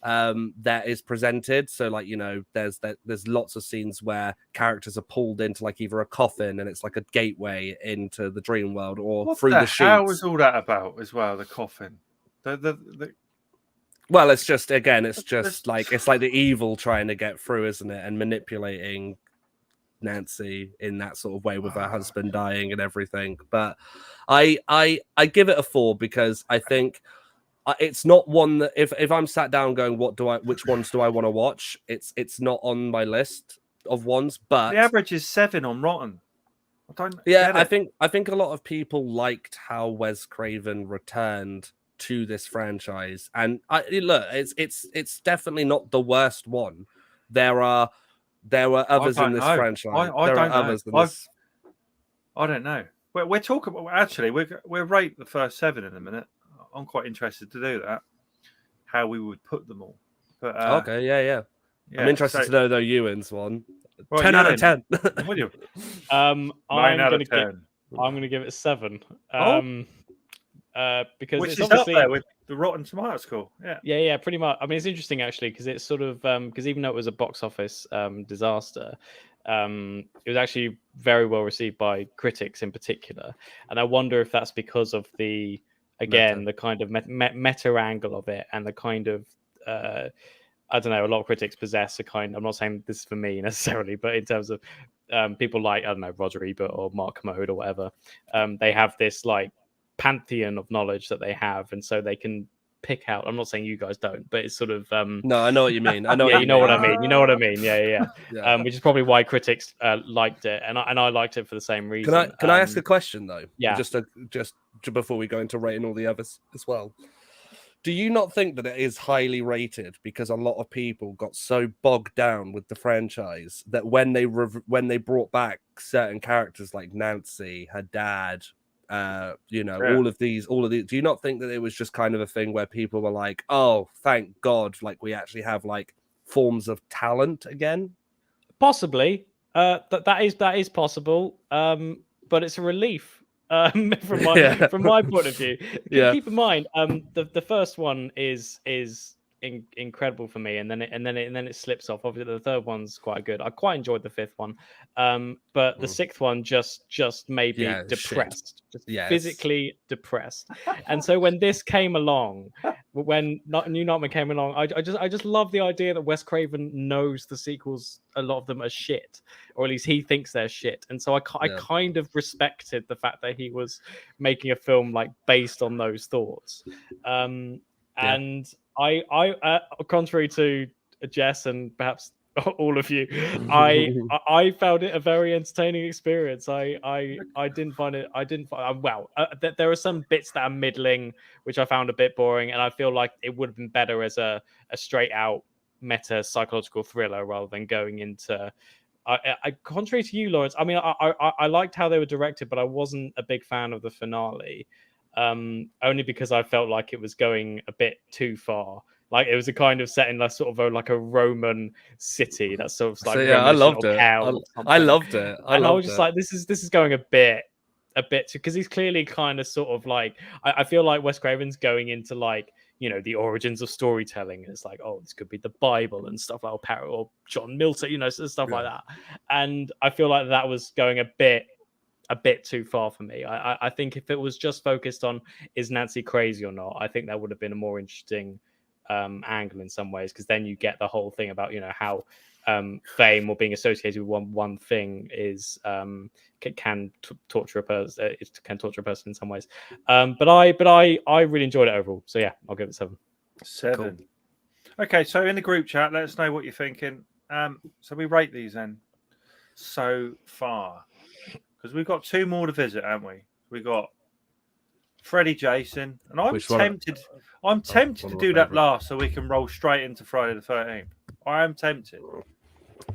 that is presented. So, like, there's lots of scenes where characters are pulled into like either a coffin and it's like a gateway into the dream world, or through the sheets. How was all that about as well? The coffin. Well, it's just like the evil trying to get through, isn't it, and manipulating Nancy in that sort of way with her husband dying and everything. But I give it a 4 because I think it's not one that if I'm sat down going, which ones do I want to watch? It's not on my list of ones. But the average is 7 on Rotten. I think a lot of people liked how Wes Craven returned to this franchise, and look, it's definitely not the worst one. There were others in this franchise. I don't know. We're talking about actually. We'll rate the first 7 in a minute. I'm quite interested to do that. How we would put them all. But okay, yeah. I'm interested to know though Ewan's one. Well, 10 out of 10. Will you? 9 out of 10. I'm going to give it 7. because Which it's is up obviously there with the Rotten Tomato score. Yeah. yeah, pretty much. I mean, it's interesting actually because it's sort of because even though it was a box office disaster, it was actually very well received by critics in particular, and I wonder if that's because of the the kind of meta angle of it and the kind of I don't know, a lot of critics possess a kind. I'm not saying this is for me necessarily, but in terms of people like, I don't know, Roger Ebert or Mark Kermode or whatever, they have this like pantheon of knowledge that they have, and so they can pick out. I'm not saying you guys don't, but it's sort of No, I know what you mean. I know. yeah, what you know what I mean. You know what I mean. Yeah. Which is probably why critics liked it, and I liked it for the same reason. Can I ask a question though? Yeah. Just before we go into rating all the others as well. Do you not think that it is highly rated because a lot of people got so bogged down with the franchise that when they brought back certain characters like Nancy, her dad, all of these, do you not think that it was just kind of a thing where people were like, oh, thank God, like we actually have like forms of talent again? Possibly. That is possible. But it's a relief. From my point of view. Keep in mind, the first one is incredible for me, and then it slips off. Obviously, the third one's quite good. I quite enjoyed the fifth one, but the sixth one just made me depressed, physically depressed. And so when this came along, when New Nightmare came along, I just love the idea that Wes Craven knows the sequels, a lot of them are shit, or at least he thinks they're shit. And so I kind of respected the fact that he was making a film like based on those thoughts. And I contrary to Jess and perhaps all of you, I found it a very entertaining experience. I didn't find it. There are some bits that are middling, which I found a bit boring, and I feel like it would have been better as a straight out meta psychological thriller rather than going into. Contrary to you, Lawrence, I mean, I liked how they were directed, but I wasn't a big fan of the finale. Only because I felt like it was going a bit too far. Like it was a kind of set in like sort of like a Roman city. That's sort of like I loved it. I loved it. I was just like, this is going a bit because he's clearly kind of sort of like I feel like Wes Craven's going into like, you know, the origins of storytelling. It's like, oh, this could be the Bible and stuff like or John Milton, you know, stuff like that. And I feel like that was going a bit too far for me. I think if it was just focused on is Nancy crazy or not, I think that would have been a more interesting angle in some ways, because then you get the whole thing about, you know, how fame or being associated with one thing is can torture a person. It can torture a person in some ways. But I really enjoyed it overall. So yeah, I'll give it 7. 7. Cool. Okay, so in the group chat, let us know what you're thinking. So we rate these then so far, because we've got 2 more to visit, haven't we? We got Freddy, Jason, and I'm tempted to do that last so we can roll straight into Friday the 13th. I am tempted.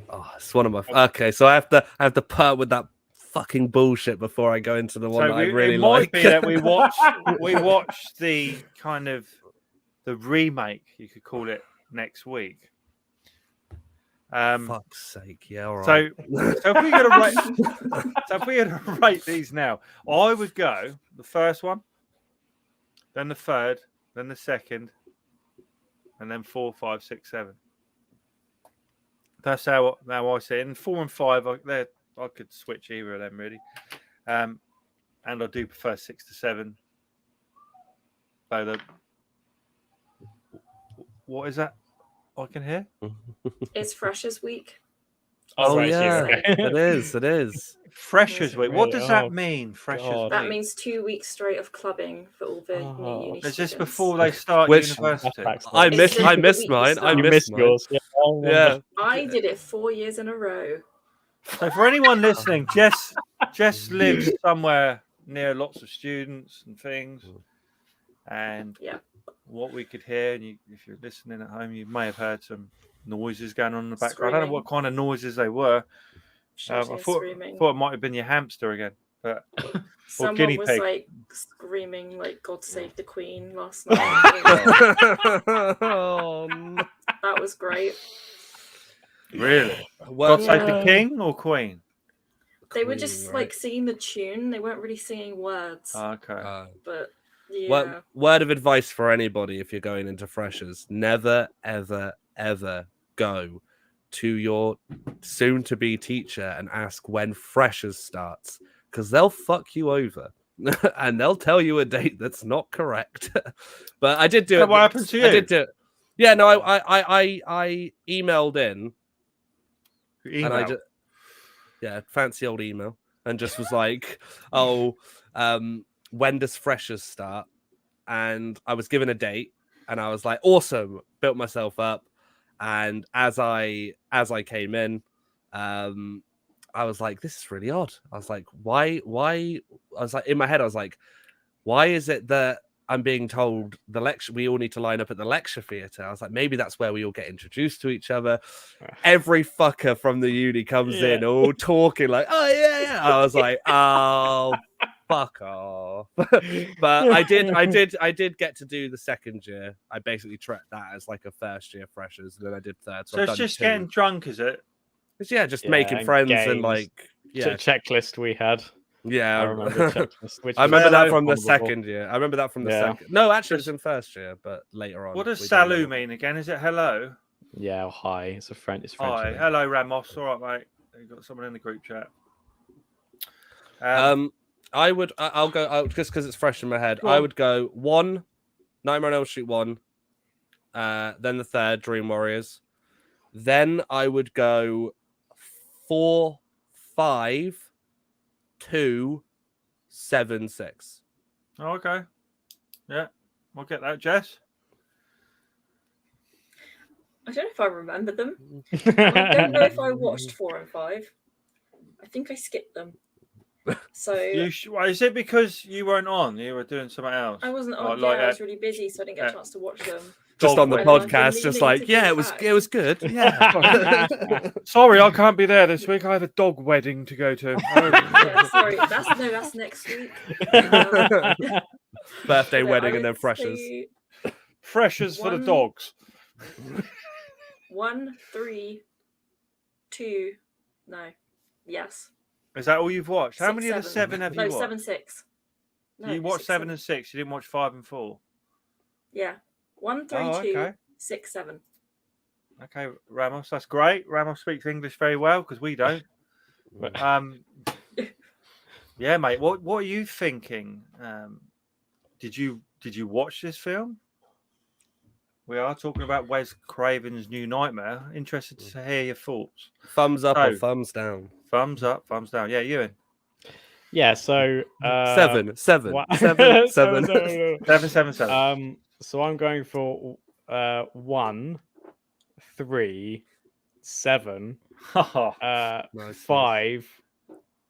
Oh, it's one of my. Okay, so I have to put up with that fucking bullshit before I go into the one that I really like. It might be that we watched the kind of the remake, you could call it, next week. Fuck's sake, yeah, all right. So if we had to rate these now, I would go the first one, then the third, then the second, and then 4, 5, 6, 7. That's how I see it. And 4 and 5, I could switch either of them really. And I do prefer 6 to 7. So what is that I can hear? It's Freshers Week. Oh right, yeah, it is. Freshers Week. What does that mean? Freshers Week. That means 2 weeks straight of clubbing for all the new uni Is students. this before they start university? I missed mine. I missed yours. Yeah. I did it 4 years in a row. So for anyone listening, Jess lives somewhere near lots of students and things. And what we could hear, and if you're listening at home, you may have heard some noises going on in the background. I don't know what kind of noises they were. I thought it might have been your hamster again, but someone guinea was pig. like screaming like "God save the Queen" last night. Oh, no. That was great. Really? Well, God save the King or Queen? They were just like singing the tune. They weren't really singing words. Okay. But Yeah. Word of advice for anybody if you're going into freshers: never, ever, ever go to your soon-to-be teacher and ask when freshers starts, because they'll fuck you over and they'll tell you a date that's not correct. But I did do it. What happened to you? I did do it. Yeah, no, I emailed in, and I just fancy old email, and just was like, when does freshers start? And I was given a date, and I was like, awesome, built myself up. And as I came in, I was like, this is really odd. I was like, why? I was like, in my head, I was like, why is it that I'm being told we all need to line up at the lecture theatre? I was like, maybe that's where we all get introduced to each other. Every fucker from the uni comes in all talking like, oh yeah. I was like, oh, fuck off. But I did get to do the second year. I basically tracked that as like a first year freshers, and then I did third. So it's just getting drunk, is it? It's just making friends games. and like checklist we had. Yeah, I remember checklist. I remember that from the second year. I remember that from the second. No, actually, it was in first year, but later on. What does salut mean again? Is it hello? Yeah, or hi. It's French. It's French. Hi, hello, Ramos. All right, mate. You got someone in the group chat. I'll go just because it's fresh in my head. I would go 1, Nightmare on Elm Street 1, then the third, Dream Warriors. Then I would go 4, 5, 2, 7, 6. Oh, okay. Yeah, we'll get that, Jess. I don't know if I remember them. I don't know if I watched 4 and 5. I think I skipped them. So is it because you weren't on? You were doing something else. I wasn't on. I was really busy, so I didn't get a chance to watch them. Just on the podcast, just like, yeah, it was good. Yeah. Sorry, I can't be there this week. I have a dog wedding to go to. Sorry, that's next week. Birthday wedding and then freshers. Freshers for the dogs. 1, 3, 2. No. Yes. Is that all you've watched? How 6, many of the 7 have you watched? 7, 6. No, you watched 6, 7 and 6. You didn't watch 5 and 4. Yeah. 1, 3, 2, 6, 7. Okay, Ramos, that's great. Ramos speaks English very well because we don't. Yeah, mate. What are you thinking? Did you watch this film? We are talking about Wes Craven's New Nightmare. Interested to hear your thoughts. Thumbs up or thumbs down? Thumbs up, thumbs down. Yeah, Ewan. Yeah, so 7. So I'm going for 1, 3, 7, 5,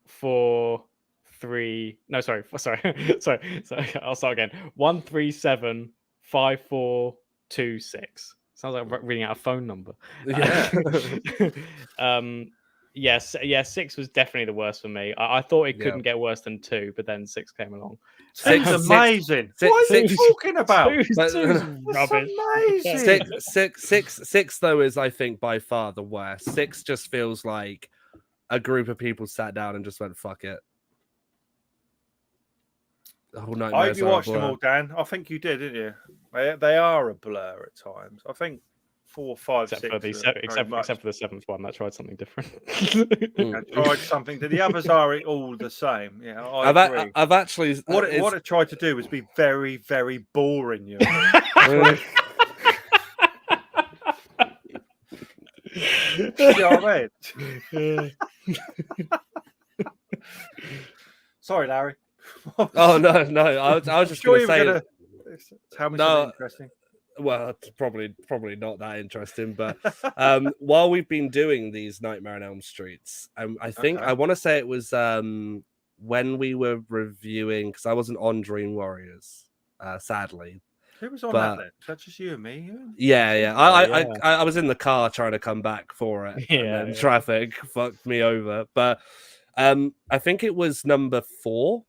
4, 3. No, sorry. I'll start again. 1, 3, 7, 5, 4, 2, 6. Sounds like reading out a phone number. Yes, 6 was definitely the worst for me. I thought it couldn't get worse than 2, but then 6 came along. 6 is amazing. What are you talking about? 2 is rubbish. Amazing. 6 though is, I think, by far the worst. 6 just feels like a group of people sat down and just went, fuck it. The whole night. I hope you watched them all, Dan. I think you did, didn't you? They are a blur at times. I think 4, 5, 6. Except for the 7th one, that tried something different. I tried something. The others are all the same. Yeah, I agree. I've actually what it tried to do was be very, very boring. You know? You know what I mean? Sorry, Larry. Oh no! I was just going to say. Tell me something interesting. Well, it's probably not that interesting, but while we've been doing these Nightmare on Elm Streets, I think I want to say it was when we were reviewing, because I wasn't on Dream Warriors, sadly. Who was on that then? Was that just you and me? Yeah. I was in the car trying to come back for it. And traffic fucked me over. But I think it was number 4.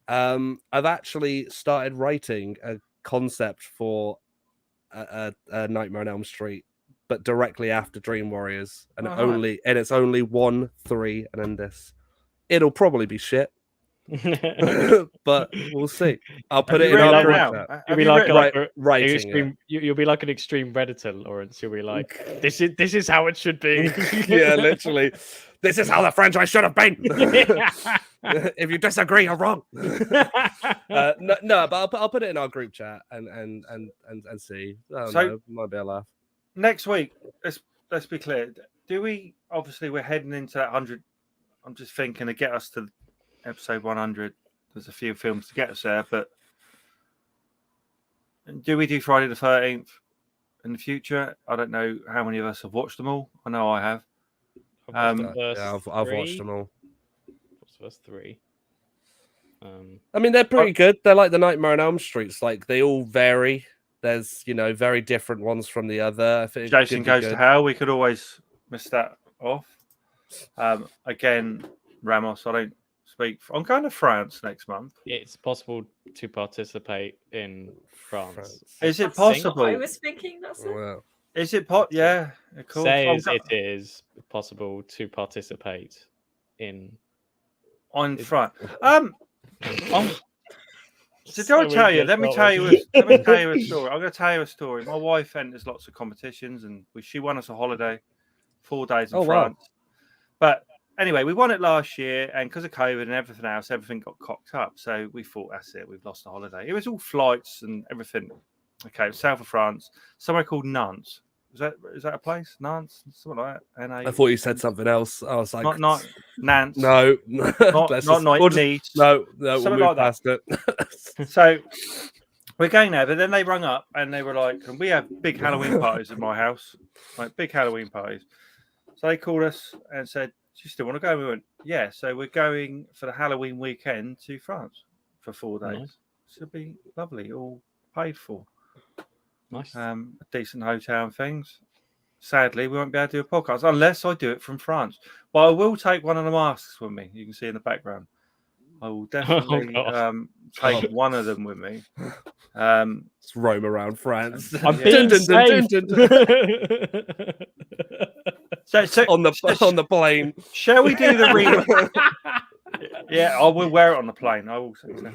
I've actually started writing a concept for a Nightmare on Elm Street, but directly after Dream Warriors, and it's only 1, 3, and then this. It'll probably be shit. But we'll see. I'll put Have it you in written our it group down? chat. Have You'll be you like, written- Right, an writing extreme, you'll be like an extreme predator, Lawrence. You'll be like, this is how it should be. Yeah, literally. This is how the franchise should have been. If you disagree, you're wrong. No, but I'll put it in our group chat and see. I don't So- know, might be a laugh. Next week, let's be clear. Do we? Obviously, we're heading into that 100. I'm just thinking to get us to episode 100. There's a few films to get us there, but do we do Friday the 13th in the future? I don't know how many of us have watched them all. I know I have. Yeah, I've watched them all. What's the first 3? I mean, they're pretty good. They're like the Nightmare on Elm Streets. Like they all vary. There's very different ones from the other. I think Jason Goes to Hell. We could always miss that off. Again, Ramos. I don't speak. I'm going to France next month. It's possible to participate in France. Is it That's what possible? I was thinking. That's it. Well, Is it Yeah, of course. Says it is possible to participate in. On Is- front. So So do I tell you? weird, Let me not tell we? you. Let me tell you a story. I'm going to tell you a story. My wife enters lots of competitions, and she won us a holiday, 4 days in Oh, wow. France. But anyway, we won it last year, and because of COVID and everything else, everything got cocked up. So we thought, that's it. We've lost the holiday. It was all flights and everything. Okay, it was south of France, somewhere called Nantes. Is that a place? Nantes, something like that. I thought you said something else. I was like, not Nantes. no, not let's not just- we'll just- Nice. no, we'll Something move like that. past it. So we're going there, but then they rung up and they were like, and we have big Halloween parties at my house, like big Halloween parties. So they called us and said, do you still want to go? We went, yeah. So we're going for the Halloween weekend to France for 4 days. Nice. So it'll be lovely, all paid for. Nice. A decent hotel and things. Sadly, we won't be able to do a podcast unless I do it from France. But I will take one of the masks with me. You can see in the background. I will definitely God. take one of them with me. Um, Let's roam around France. I'm Yeah. being Dun, dun, dun, dun, safe. so on the plane. shall we do the remake? Yeah, I will wear it on the plane. I will say so.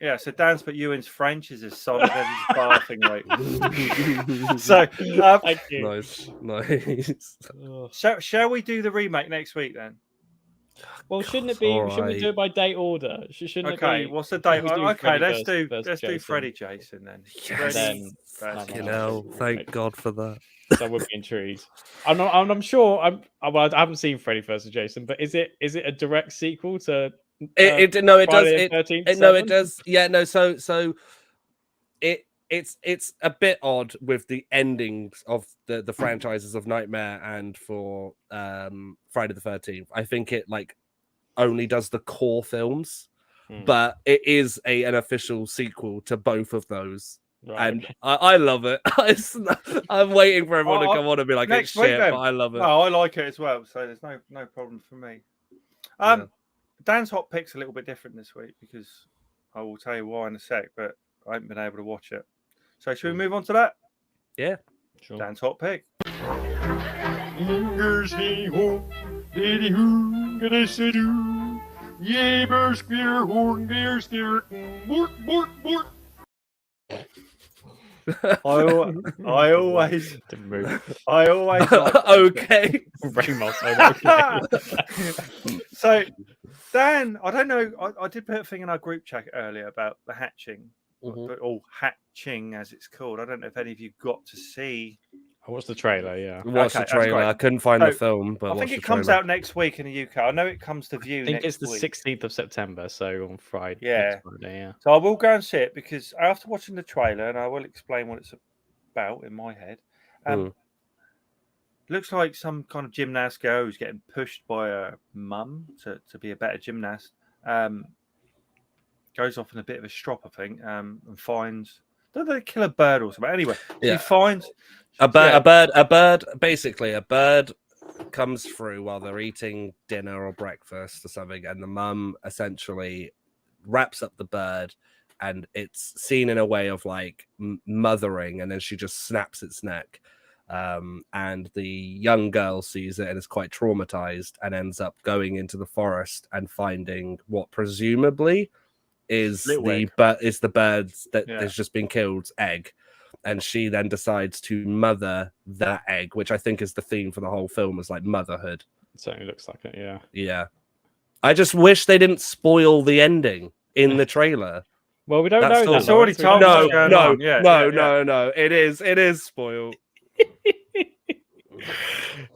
Yeah, so Dan's put Ewan's French is as solid as his barfing rate. So, Thank you. Nice. shall we do the remake next week then? Well, shouldn't it be? Shouldn't we do it by date order? Shouldn't Okay, it be? what's the date? we do Okay, Freddy let's versus do Jason. Freddy Jason then. Yes. Then First. You know, thank God for that. So I would be intrigued. I'm sure. Well, I haven't seen Freddy vs. Jason, but is it a direct sequel to? It does. Friday the 13th, No, it 7? does. Yeah, no. So it's a bit odd with the endings of the franchises of Nightmare and for Friday the 13th. I think it like only does the core films, but it is an official sequel to both of those. Right. And I love it. I'm waiting for everyone to come on and be like, next it's week shit, then. but I love it. No, I like it as well. So there's no problem for me. Yeah. Dan's hot pick's a little bit different this week because I will tell you why in a sec, but I haven't been able to watch it. So should we move on to that? Yeah. Sure. Dan's hot pick. Fingers hey ho, lady who gonna say do? Yay, bear spear, horn bear steer, bork, bork, bork. I always Didn't move. Okay. Ramos, okay. So Dan, I don't know. I did put a thing in our group chat earlier about the hatching, or hatching as it's called. I don't know if any of you got to see. I watched the trailer. Yeah. Watched Okay, the that's trailer. great. I couldn't find the So, film, but I think watched it the comes trailer. out next week in the UK. I know it comes to view. I think next it's the week. 16th of September, so on Friday. Yeah. next Friday, yeah. So I will go and see it because after watching the trailer, and I will explain what it's about in my head. Looks like some kind of gymnast girl who's getting pushed by a mum to be a better gymnast. Goes off in a bit of a strop, I think, and finds. Don't they kill a bird or something? Anyway, Yeah. she finds A bird. Basically, a bird comes through while they're eating dinner or breakfast or something, and the mum essentially wraps up the bird, and it's seen in a way of like mothering, and then she just snaps its neck. And the young girl sees it and is quite traumatized and ends up going into the forest and finding what presumably is Little egg. is the bird's that Yeah. has just been killed's egg. And she then decides to mother that egg, which I think is the theme for the whole film, is like motherhood. It certainly looks like it. Yeah. Yeah. I just wish they didn't spoil the ending in the trailer. Well, we don't That's know all. that. It's already Lawrence. We don't told know us No, what's going no, on. Yeah, no, yeah, no. It is spoiled.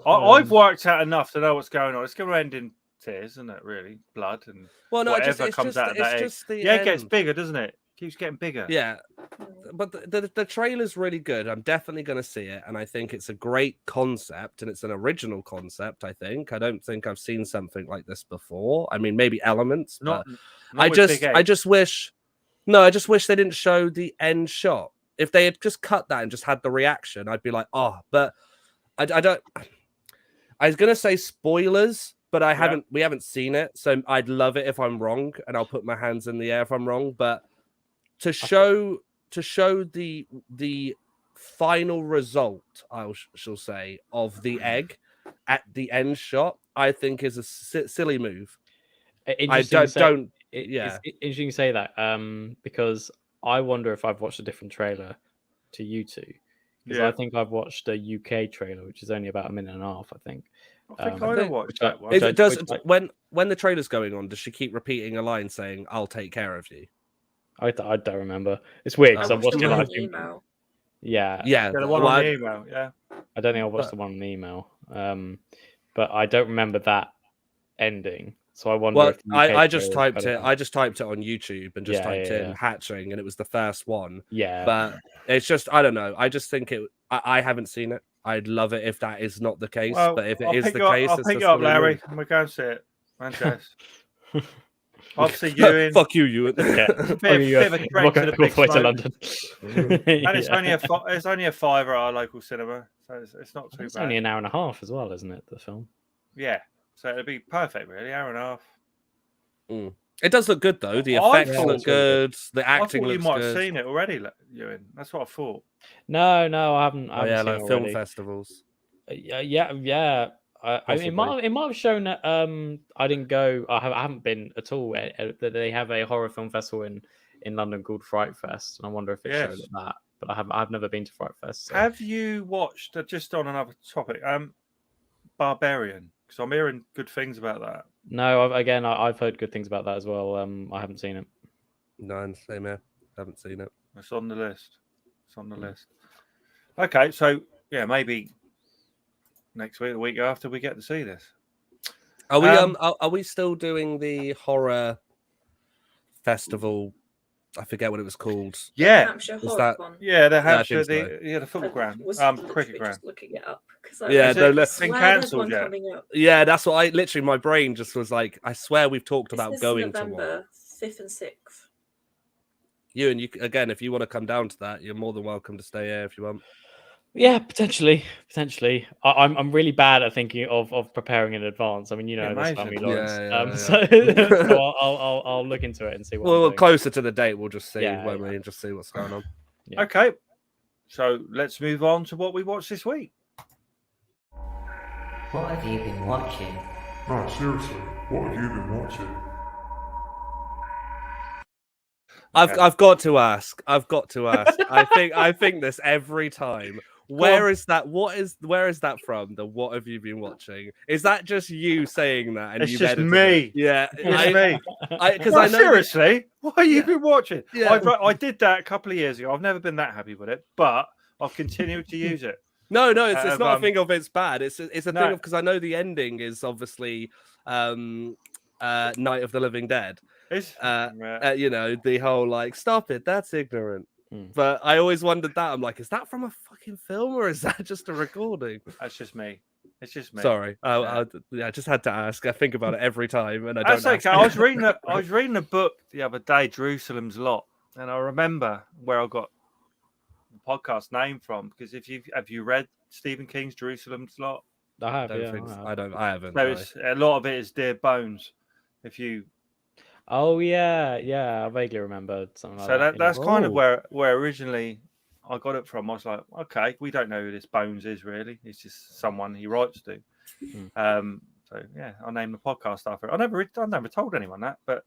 I've worked out enough to know what's going on. It's going to end in tears, isn't it? Really, blood and Well, no, whatever it's comes just, out of that it's egg. just the Yeah, it gets end. bigger, doesn't it? Keeps getting bigger. Yeah, but the trailer's really good. I'm definitely going to see it, and I think it's a great concept, and it's an original concept. I don't think I've seen something like this before. I mean, maybe elements, Not, but not I with just big I eggs. just wish they didn't show the end shot. If they had just cut that and just had the reaction, I'd be like, oh, but I don't. I was gonna say spoilers, but we haven't seen it, so I'd love it if I'm wrong, and I'll put my hands in the air if I'm wrong. But to show the final result, shall say, of the egg at the end shot, I think is a silly move. Interesting I to say- don't. It's Yeah. interesting you say that, because I wonder if I've watched a different trailer to you two. Because Yeah. I think I've watched a UK trailer, which is only about a minute and a half, I think. I think I I'd have think- watched which I- that one. which It does which when the trailer's going on. Does she keep repeating a line saying, "I'll take care of you"? I don't remember. It's weird I because I'm watched the watching one live. in the email. Yeah, Yeah, Yeah, the one well, on I- the email. Yeah. I don't think I watched But- the one on the email. But I don't remember that ending. So I wonder Well, if the UK I just trailer typed cut it. out. I just typed it on YouTube and just Yeah, typed yeah, in yeah. hatching, and it was the first one. Yeah, But it's just I don't know. I just think it. I haven't seen it. I'd love it if that is not the case. Well, but if it I'll is pick the you up, case, I'll it's pick a you up, silly Larry, move. and we'll go and see it. And Jess. Obviously, you in. Fuck you, Ewan. Yeah. Bit of a trek to the big way to smoke. London. And it's Yeah. only a $5 at our local cinema, so it's not too It's bad. only an hour and a half as well, isn't it? The film. Yeah, so it'd be perfect, really. Hour and a half. It does look good though. The I effects thought- look good. The I acting thought you looks might good. have seen it already, Ewan. That's what I thought. No, I haven't. I Oh haven't yeah, seen like it film already. festivals. Yeah. I mean, it might have shown that I didn't go. I haven't been at all. That they have a horror film festival in London called Fright Fest, and I wonder if it showed Yes. at that. But I've never been to Fright Fest. So. Have you watched, just on another topic, Barbarian? Because I'm hearing good things about that. No, I've heard good things about that as well. I haven't seen it. No, same here. Haven't seen it. It's on the list. Okay, so yeah, maybe next week, the week after, we get to see this. Are we Um, are we still doing the horror festival? I forget what it was called. Yeah, Hampshire is Horror that- Con. yeah, the I Hampshire, think so. the football I ground, was cricket literally ground. just looking it up because Yeah, Is no, it look, been swear there's cancelled one yet? coming up. Yeah, that's what I literally. My brain just was like, I swear we've talked about It's this going to one. November 5th and 6th. You and you again, if you want to come down to that, you're more than welcome to stay here if you want. Yeah, potentially. I'm really bad at thinking of preparing in advance. I mean, you know, Yeah, this family, amazing. Lawrence. Yeah. So I'll look into it and see what. I'm Well, doing. closer to the date, we'll just see Yeah, when yeah. we just see what's going on. Yeah. Okay, so let's move on to what we watched this week. What have you been watching? No, seriously, what have you been watching? I've got to ask. I think this every time. Where is that? Where is that from? The what have you been watching? Is that just you saying that? And It's you've just edited me. it? Yeah, It's me. because Well, I know. seriously, what have you Yeah. been watching? Yeah. I did that a couple of years ago. I've never been that happy with it, but I've continued to use it. No, it's not a Um, thing of it's bad. It's a thing no. of because I know the ending is obviously Night of the Living Dead. It's You know, the whole like, stop it, that's ignorant. Mm. But I always wondered that. I'm like, is that from a fucking film or is that just a recording? that's just me. It's just me. Sorry, Yeah. I just had to ask. I think about it every time, and I don't. That's okay. ask. I was reading a book the other day, Jerusalem's Lot, and I remember where I got the podcast name from because have you read Stephen King's Jerusalem's Lot? I have. I don't Yeah, think I so. have. I haven't. So no. it's a lot of it is Dear Bones. If you Oh yeah. I vaguely remember something like so that. that's kind of Oh. where originally I got it from, I was like, okay, we don't know who this Bones is really. He's just someone he writes to. So yeah, I named the podcast after it. I never told anyone that, but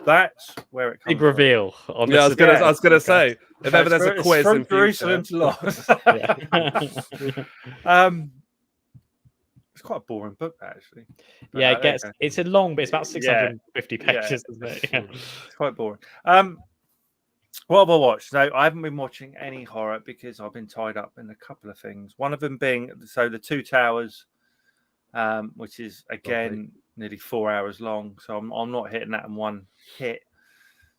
that's where it comes Big reveal. On Yeah, I this was gonna podcast. say, if ever there's a quiz from in Jerusalem future, to Lost. Yeah. It's quite a boring book, actually. But, Yeah, there you go. it's a long, but it's about 650 pages, isn't it? Yeah. It's quite boring. What have I watched? No, I haven't been watching any horror because I've been tied up in a couple of things. One of them being the Two Towers, which is again nearly 4 hours long. So I'm not hitting that in one hit.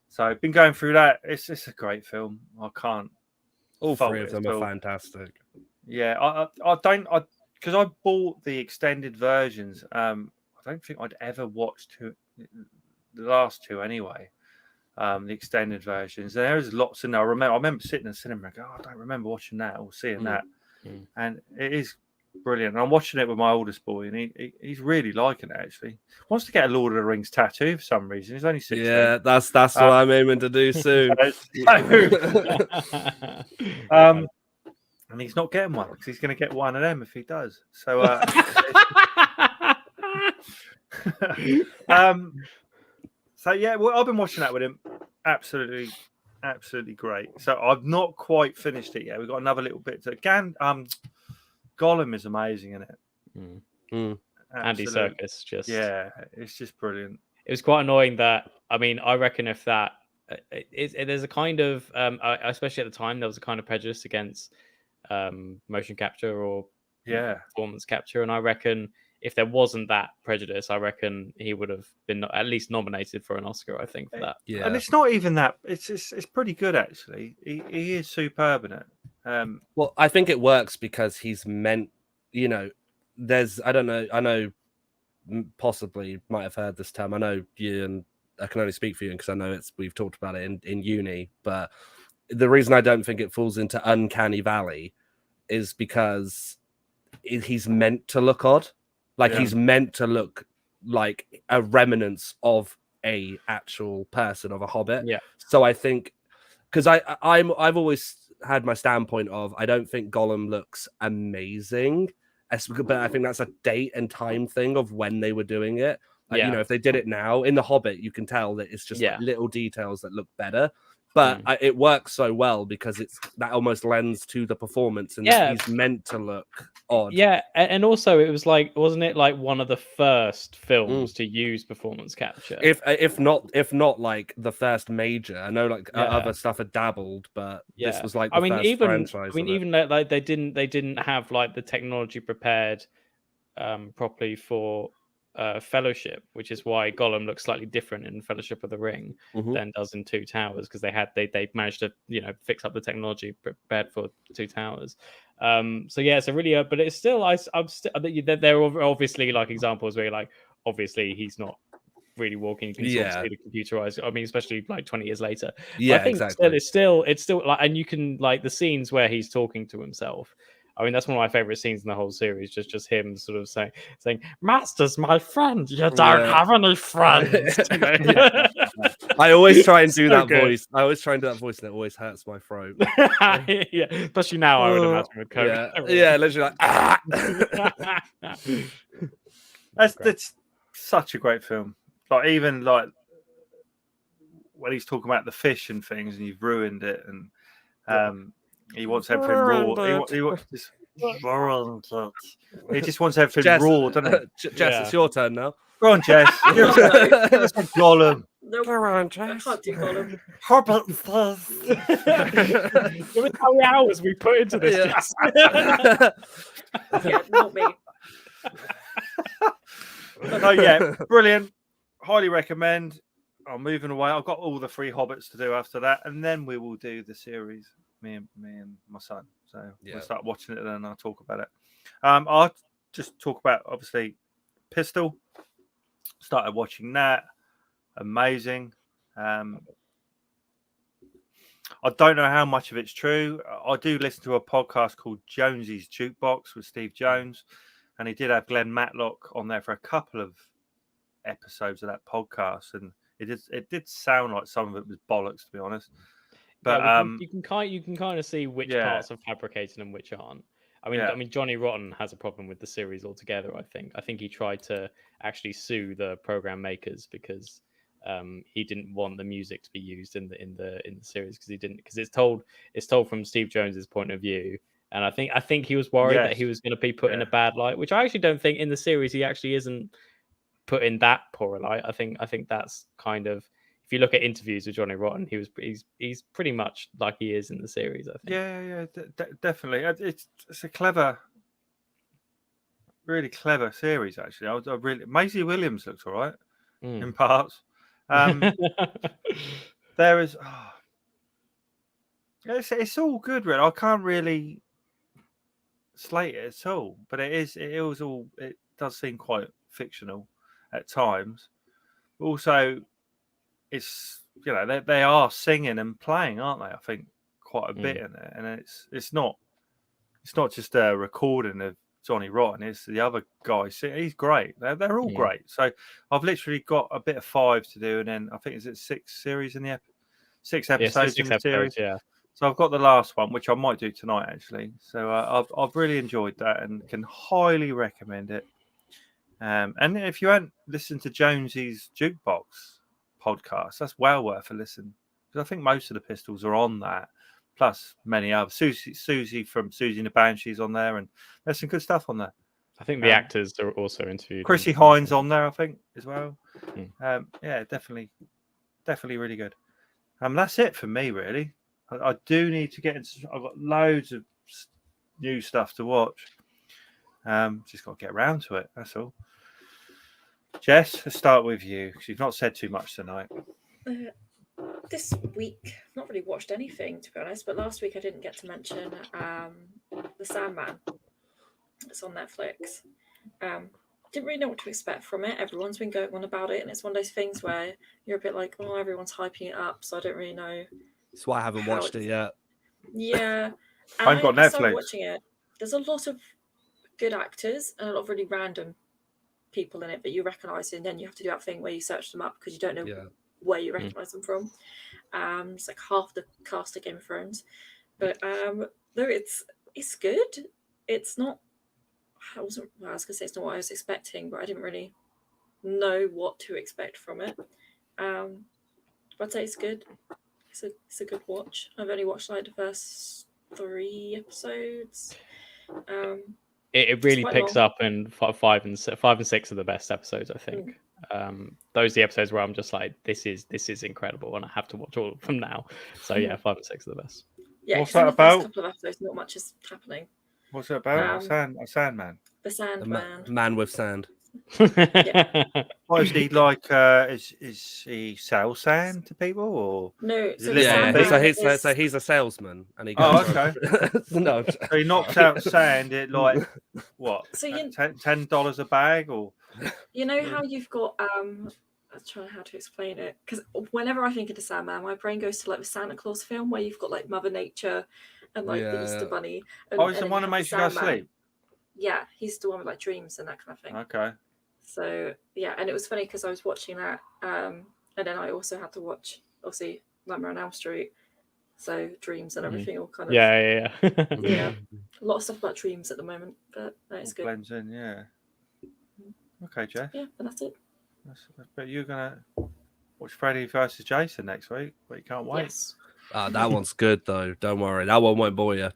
So I've been going through that. It's a great film. I can't. all fault three it of them at are all. fantastic. Yeah, I don't because I bought the extended versions. I don't think I'd ever watched the last two anyway. The extended versions. And there's lots in there. I remember sitting in the cinema and go, I don't remember watching that or seeing that. And it is brilliant. And I'm watching it with my oldest boy, and he's really liking it. Actually, wants to get a Lord of the Rings tattoo for some reason. He's only 16. Yeah, that's what I'm aiming to do soon. And he's not getting one because he's going to get one of them if he does. So, so yeah, well, I've been watching that with him. Absolutely great. So I've not quite finished it yet. We've got another little bit to Gollum is amazing in it. Andy Serkis, just it's just brilliant. It was quite annoying that I reckon if that there's a kind of especially at the time there was a kind of prejudice against motion capture or performance capture, and I reckon if there wasn't that prejudice, I reckon he would have been at least nominated for an Oscar, I think, for that. Yeah, and it's not even that. It's pretty good actually. He is superb in it. Well, I think it works because he's meant. There's I know possibly might have heard this term. I know you, and I can only speak for you because I know we've talked about it in uni. But the reason I don't think it falls into uncanny valley is because he's meant to look odd. He's meant to look like a remnants of a actual person, of a hobbit. Yeah. So I think because I've always had my standpoint of I don't think Gollum looks amazing, but I think that's a date and time thing of when they were doing it. If they did it now in The Hobbit, you can tell that it's just like little details that look better. But it works so well because that almost lends to the performance, and he's meant to look odd. Yeah, and also it was wasn't it like one of the first films to use performance capture? If not like the first major. I know other stuff had dabbled, but this was like the first franchise. Even like they didn't have like the technology prepared properly for Fellowship, which is why Gollum looks slightly different in Fellowship of the Ring than does in Two Towers, because they managed to fix up the technology prepared for Two Towers. So yeah, it's a really but it's still I'm still there are obviously like examples where like obviously he's not really walking, you can sort of see the computerized. I mean, especially like 20 years later. Yeah, but I think exactly. It's still like, and you can like the scenes where he's talking to himself. I mean, that's one of my favorite scenes in the whole series. Just him sort of saying, "Master's my friend. You don't have any friends." I always try and do So that good. voice. I always try and do that voice, and it always hurts my throat. Yeah, especially now. I would imagine with COVID. Yeah, literally like. That's such a great film. Like even like when he's talking about the fish and things, and you've ruined it, and he wants everything raw. He just wants everything Jess, raw, doesn't he? Jess, it's your turn now. Go on, Jess. Give us a Gollum. Nope. Come on, I Jess. can't do Gollum. Hobbit first. Look how many hours we put into this. Jess. Yeah, not me. Oh yeah, brilliant. Highly recommend. I'm moving away. I've got all the 3 Hobbits to do after that, and then we will do the series. Me and my son. So we'll start watching it, and then I'll talk about it. I'll just talk about obviously Pistol. Started watching that. Amazing. I don't know how much of it's true. I do listen to a podcast called Jonesy's Jukebox with Steve Jones, and he did have Glenn Matlock on there for a couple of episodes of that podcast, and it did sound like some of it was bollocks, to be honest. But you can kind of see which parts are fabricated and which aren't. I mean, Johnny Rotten has a problem with the series altogether. I think he tried to actually sue the program makers because he didn't want the music to be used in the series because it's told from Steve Jones's point of view, and I think he was worried that he was going to be put in a bad light, which I actually don't think in the series he actually isn't put in that poor a light. I think that's kind of, if you look at interviews with Johnny Rotten, he's pretty much like he is in the series, I think. Yeah, definitely. It's a clever, really clever series. Actually, I really Maisie Williams looks all right in parts. There is, it's all good. Really, I can't really slate it at all, but it does seem quite fictional at times. Also, it's they are singing and playing, aren't they? I think quite a bit in it, and it's not just a recording of Johnny Rotten. It's the other guy. He's great. They're all great. So I've literally got a bit of 5 to do, and then I think it's 6 series in the 6 episodes in the series. Yeah. So I've got the last one, which I might do tonight actually. So I've really enjoyed that and can highly recommend it. And if you haven't listened to Jonesy's Jukebox podcast, that's well worth a listen, because I think most of the Pistols are on that, plus many others. Susie from Susie and the Banshees on there, and there's some good stuff on there. I think the actors are also interviewed. Chrissy Hines on there, I think, as well. Yeah, definitely really good. That's it for me, really. I do need to get into. I've got loads of new stuff to watch. Just got to get around to it. That's all. Jess, let's start with you, because you've not said too much tonight. This week, I've not really watched anything, to be honest, but last week I didn't get to mention The Sandman. It's on Netflix. Didn't really know what to expect from it. Everyone's been going on about it, and it's one of those things where you're a bit like, oh, everyone's hyping it up, so I don't really know. That's why I haven't watched it yet. Yeah. I've got I started Netflix. watching it. There's a lot of good actors and a lot of really random people in it that you recognise, and then you have to do that thing where you search them up because you don't know where you recognise them from. It's like half the cast of Game of Thrones, but no, it's good. It's not. I was gonna say it's not what I was expecting, but I didn't really know what to expect from it. But I'd say it's good. It's a good watch. I've only watched like the first 3 episodes. It really picks up in 5 and 6 are the best episodes, I think. Those are the episodes where I'm just like, this is incredible, and I have to watch all of them now. So yeah, 5 and 6 are the best. Yeah, what's that about? The couple of episodes, not much is happening. What's it about? A Sandman. The Sandman. Man with sand. What is he like? Is he sell sand to people, or no? So So he's a salesman, and he goes. Oh, okay. No, so he knocks out sand at like what? So $10 a bag, or you know how you've got I'm trying how to explain it, because whenever I think of the Sandman, my brain goes to like the Santa Claus film where you've got like Mother Nature and like the Easter Bunny. It's the one that makes you go sleep. Yeah, he's the one with like dreams and that kind of thing. Okay. So yeah, and it was funny because I was watching that, and then I also had to watch obviously Nightmare on Elm Street, so dreams and everything all kind of yeah. A lot of stuff about dreams at the moment, but that is good. Blends in, yeah. Okay, Jeff. Yeah, but that's it. But you're gonna watch Freddy versus Jason next week, but you can't wait. Yes. that one's good though. Don't worry, that one won't bore you.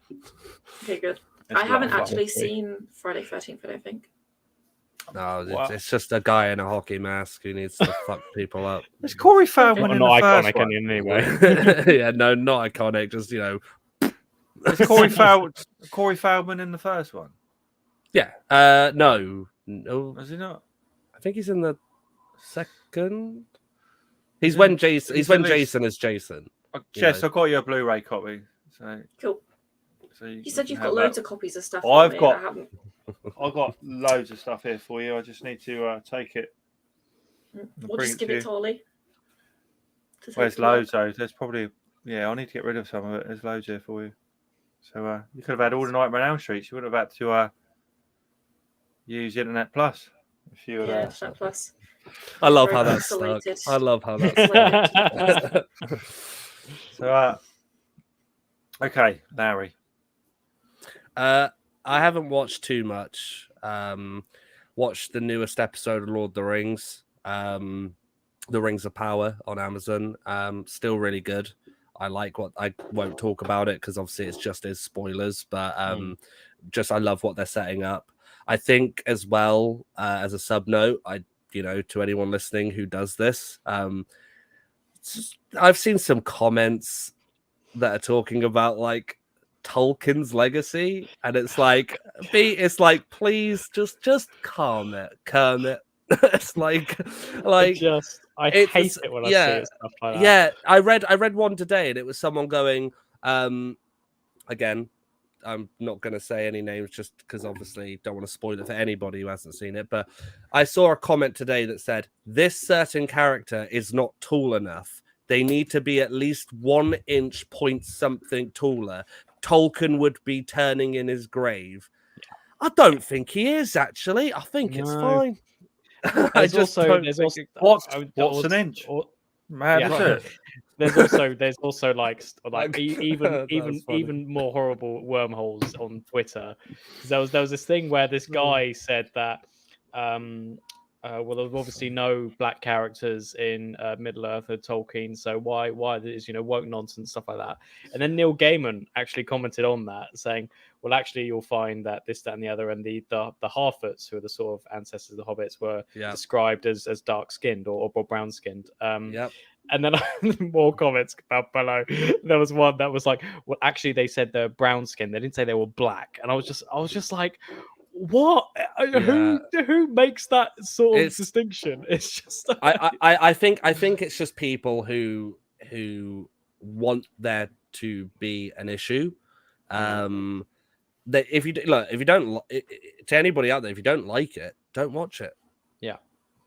Okay, good. It's I haven't fun. actually seen Friday 13th, I don't think. No, it's just a guy in a hockey mask who needs to fuck people up. It's Corey Feldman in the not first iconic one. anyway. Yeah, no, not iconic. Just Is Corey Feldman in the first one? Yeah. No. Is he not? I think he's in the second. He's when Jason. He's when Jason is Jason. Jess, I've got you a Blu-ray copy. So cool. So you said you've got loads of copies of stuff. I've got loads of stuff here for you. I just need to take it. We'll just give it to Ollie. There's loads though. There's probably I need to get rid of some of it. There's loads here for you. So you could have had all the Nightmare on Elm Street. You wouldn't have had to use Internet Plus. If you Internet Plus. I love how that's stuck. I love how that's stuck. So Okay, Larry. I haven't watched too much. Watched the newest episode of Lord of the Rings, The Rings of Power on Amazon. Still really good. I like what I won't talk about it because obviously it's just as spoilers, but just I love what they're setting up. I think as well as a sub note, to anyone listening who does this, I've seen some comments that are talking about like Tolkien's legacy, and it's like, please just calm it. It's like I hate it when I see it, stuff like that. Yeah, I read one today, and it was someone going, again, I'm not going to say any names just because obviously don't want to spoil it for anybody who hasn't seen it. But I saw a comment today that said, this certain character is not tall enough. They need to be at least 1 inch point something taller. Tolkien would be turning in his grave. I don't think he is, actually. I think it's fine. What's an inch? Mad, is it? There's also like even more horrible wormholes on Twitter. There was this thing where this guy said that well, there's obviously no black characters in Middle Earth or Tolkien, so why there's woke nonsense, stuff like that. And then Neil Gaiman actually commented on that, saying, well, actually you'll find that this, that, and the other, and the Harfoots, who are the sort of ancestors of the hobbits, were described as dark skinned or brown skinned. And then more comments about below. There was one that was like, well, actually they said they're brown skinned. They didn't say they were black. And I was just like, what? Who makes that sort of distinction? It's just I think it's just people who want there to be an issue. That if you don't to anybody out there, if you don't like it, don't watch it. Yeah,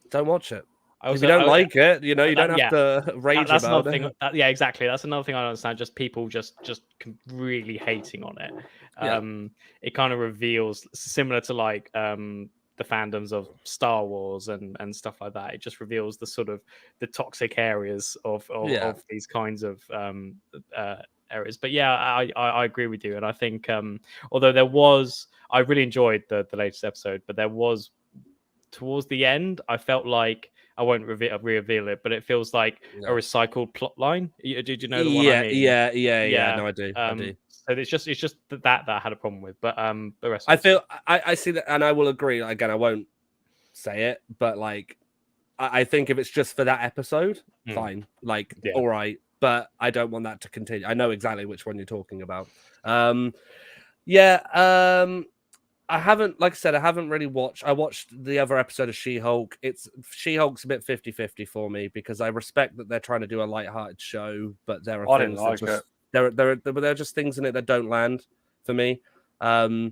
don't watch it. If you don't like it, you don't have to rage that's about another it. Thing, exactly. That's another thing I don't understand. Just people just really hating on it. It kind of reveals, similar to like the fandoms of Star Wars and stuff like that. It just reveals the sort of the toxic areas of these kinds of areas. But yeah, I agree with you, and I think although I really enjoyed the latest episode, but there was towards the end, I felt like, I won't reveal it, but it feels like a recycled plot line. Did you know the one I mean? Yeah. No, I do. I do. So it's just that I had a problem with, but the rest. I see that, and I will agree. Again, I won't say it, but like, I think if it's just for that episode, fine. Like, all right, but I don't want that to continue. I know exactly which one you're talking about. I haven't, like I said, I haven't really watched. I watched the other episode of She-Hulk. She-Hulk's a bit 50-50 for me because I respect that they're trying to do a light-hearted show, but there are things there are just things in it that don't land for me. I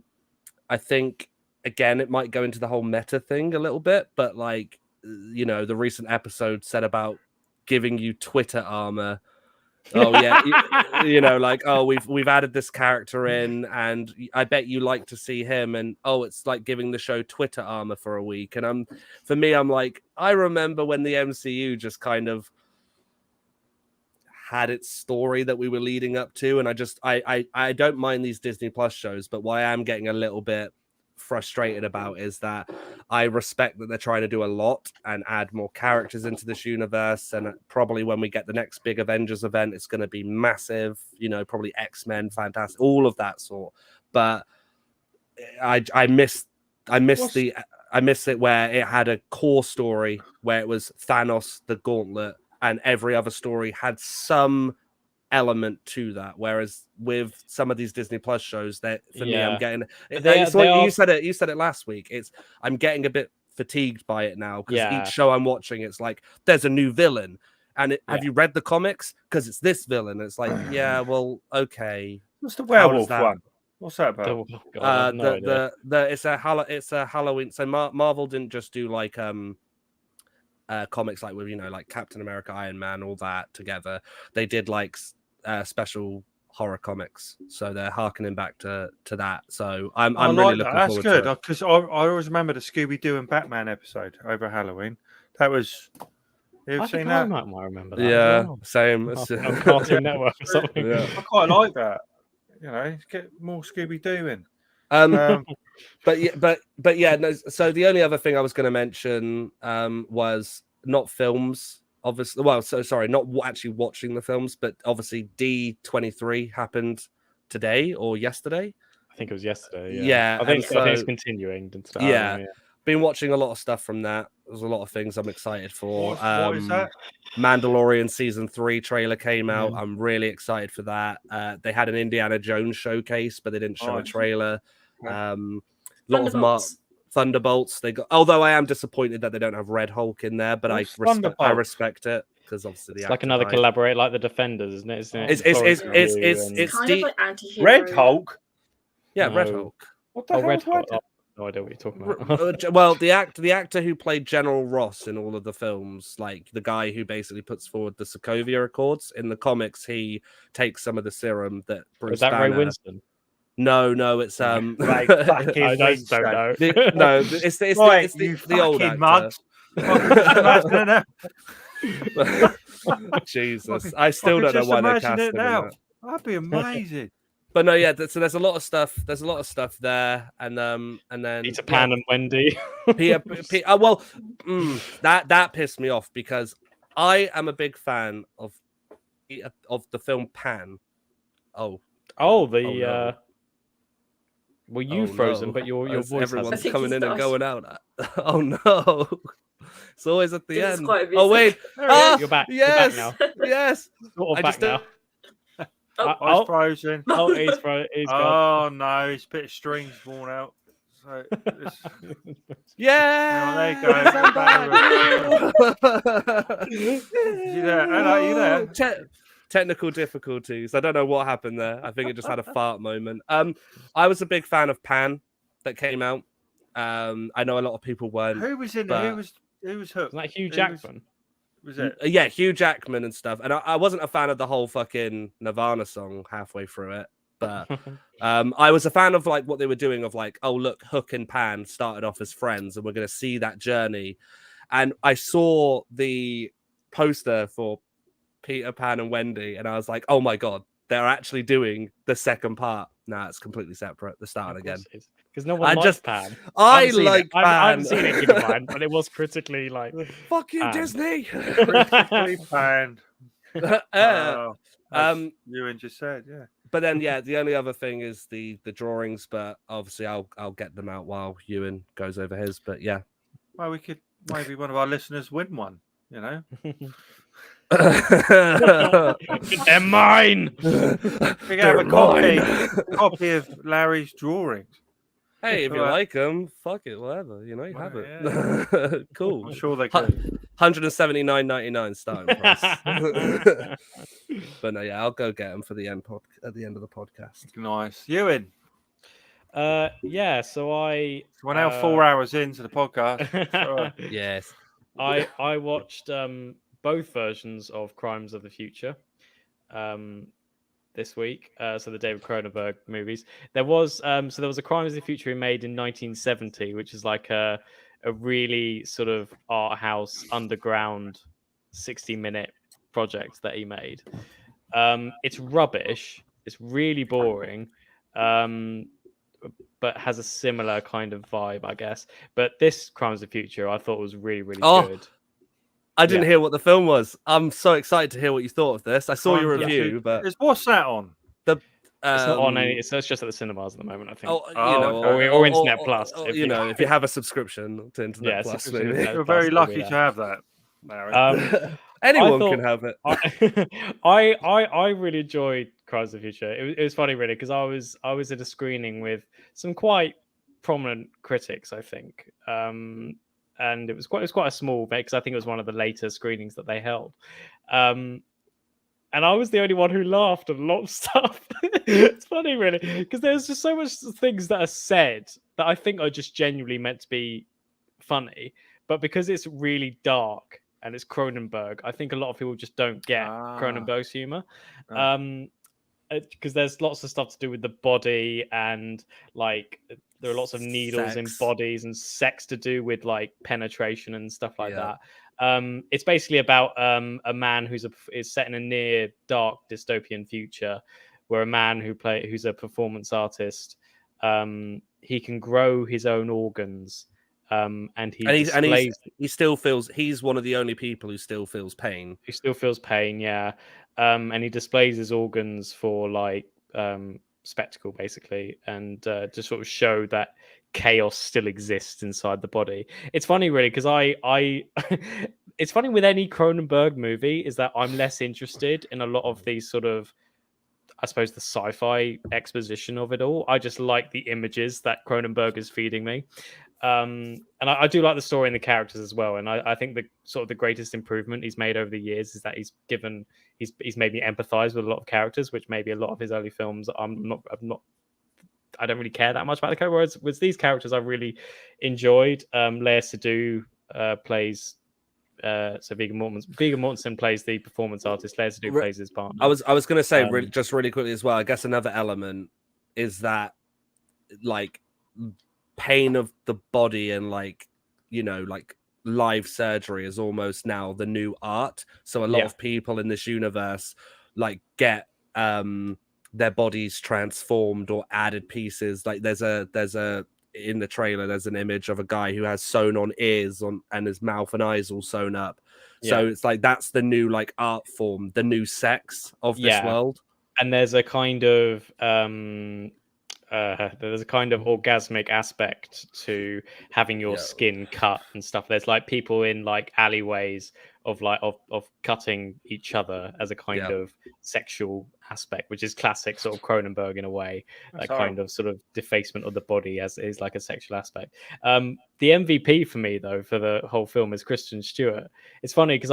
think again it might go into the whole meta thing a little bit, but like the recent episode said about giving you Twitter armor. Oh yeah, we've added this character in, and I bet you like to see him. And it's like giving the show Twitter armor for a week. And I'm like, I remember when the MCU just kind of had its story that we were leading up to, and I don't mind these Disney Plus shows, but what I am getting a little bit frustrated about is that I respect that they're trying to do a lot and add more characters into this universe, and probably when we get the next big Avengers event, it's going to be massive, probably X-Men, fantastic, all of that sort. But I miss it where it had a core story where it was Thanos, the Gauntlet, and every other story had some element to that, whereas with some of these Disney Plus shows, that for me, I'm getting you said it last week. I'm getting a bit fatigued by it now because each show I'm watching, it's like there's a new villain, and have you read the comics? Because it's this villain. It's like, well, okay. What's the werewolf one? What's that about? It's a Halloween. So Marvel didn't just do like comics like with like Captain America, Iron Man, all that together. They did like special horror comics, so they're harkening back to that. So I'm really looking forward to it. That's good, because I always remember the Scooby-Doo and Batman episode over Halloween. That was, you've seen that? I remember that. Yeah, same. On Cartoon Network or something. I quite like that. get more Scooby Doo in. But yeah. No, so the only other thing I was going to mention was not films. Obviously, well, so sorry, not actually watching the films, but obviously D23 happened today or yesterday. I think it was yesterday. Yeah, I think it's continuing. Yeah, been watching a lot of stuff from that. There's a lot of things I'm excited for. What is that? Mandalorian season 3 trailer came out. I'm really excited for that. They had an Indiana Jones showcase, but they didn't show a trailer. Lot of Thunderbolts. They got. Although I am disappointed that they don't have Red Hulk in there, but I respect it because obviously it's like another collaborate, like the Defenders, isn't it? It's kind of like anti-hero. Red Hulk. Yeah, Red Hulk. What the hell? Red Hulk. No idea what you're talking about. Well, the actor who played General Ross in all of the films, like the guy who basically puts forward the Sokovia Accords in the comics, he takes some of the serum that Bruce Is that Banner... Ray Winston? No, it's Like I just don't know. It's the old actor. Jesus, I still don't know why they cast him now. That'd be amazing. But no, yeah. So there's a lot of stuff. There's a lot of stuff there, and then Peter Pan and Wendy. That pissed me off because I am a big fan of the film Pan. Well, you frozen, but your voice. Everyone's coming in and going out. Oh no! It's always at the end. Oh wait! You're back. Yes, You're back now. yes. Sort of back now. He's frozen. He's frozen. Oh no, his bit of string's worn out. So yeah. Oh, there you go. You there? Technical difficulties. I don't know what happened there. I think it just had a fart moment. I was a big fan of Pan that came out. I know a lot of people weren't. Who was in but... there? Who was hooked? Wasn't that Hugh Jackman? Was it? Yeah, Hugh Jackman and stuff. And I wasn't a fan of the whole fucking Nirvana song halfway through it. But I was a fan of like what they were doing of like, oh, look, Hook and Pan started off as friends and we're going to see that journey. And I saw the poster for Peter Pan and Wendy and I was like, oh my God, they're actually doing the second part. Nah, it's completely separate. They're starting again. Because no one likes Pan. I like Pan. I haven't seen it, Pan, but it was critically like... Fuck you, Disney! Critically panned. Ewan just said, yeah. But then, yeah, the only other thing is the drawings, but obviously I'll get them out while Ewan goes over his. But yeah, well, we could maybe one of our listeners win one. You know, they're mine. We can have a copy of Larry's drawings. Hey, if you like them, fuck it, whatever. You know, you have it. Yeah. Cool. I'm sure they could. $179.99 starting price. But no, yeah, I'll go get them for the end at the end of the podcast. Nice, Ewan. Yeah. So we're now 4 hours into the podcast. Yes. I watched both versions of Crimes of the Future this week. So the David Cronenberg movies. There was a Crimes of the Future he made in 1970, which is like a really sort of art house underground 60-minute project that he made. It's rubbish. It's really boring. But has a similar kind of vibe, I guess. But this Crimes of the Future, I thought was really, really good. I didn't hear what the film was. I'm so excited to hear what you thought of this. I saw your review, but what's that on? It's not on any. It's just at the cinemas at the moment, I think. Or Internet Plus. If you have a subscription to Internet Plus, maybe. You're very lucky to have that, Larry. Anyone can have it. I really enjoyed Crimes of the Future. It was funny, really, because I was at a screening with some quite prominent critics, I think, and it was quite a small bit because I think it was one of the later screenings that they held, and I was the only one who laughed at a lot of stuff. It's funny, really, because there's just so much things that are said that I think are just genuinely meant to be funny, but because it's really dark. And it's Cronenberg. I think a lot of people just don't get Cronenberg's humor. Because there's lots of stuff to do with the body and like there are lots of needles in bodies and sex to do with like penetration and stuff like that. It's basically about a man is set in a near dark dystopian future where a man who's a performance artist, he can grow his own organs, and he still feels he's one of the only people who still feels pain. He still feels pain, yeah. And he displays his organs for like spectacle, basically, and to sort of show that chaos still exists inside the body. It's funny, really, because I it's funny with any Cronenberg movie is that I'm less interested in a lot of these sort of, I suppose, the sci-fi exposition of it all. I just like the images that Cronenberg is feeding me. And I do like the story and the characters as well. And I think the sort of the greatest improvement he's made over the years is that he's made me empathize with a lot of characters, which maybe a lot of his early films I don't really care that much about the character. Whereas with these characters, I really enjoyed. Lea Seydoux plays. So Viggo Mortensen plays the performance artist. Lea Seydoux plays his partner. I was going to say just really quickly as well. I guess another element is like pain of the body and like live surgery is almost now the new art. So a lot of people in this universe like get their bodies transformed or added pieces. Like there's a in the trailer there's an image of a guy who has sewn on ears and his mouth and eyes all sewn up. So it's like that's the new like art form, the new sex of this world. And there's a kind of orgasmic aspect to having your skin cut and stuff. There's like people in like alleyways of cutting each other as a kind of sexual aspect, which is classic sort of Cronenberg in a way. That kind of sort of defacement of the body as is like a sexual aspect. The MVP for me though for the whole film is Kristen Stewart. It's funny because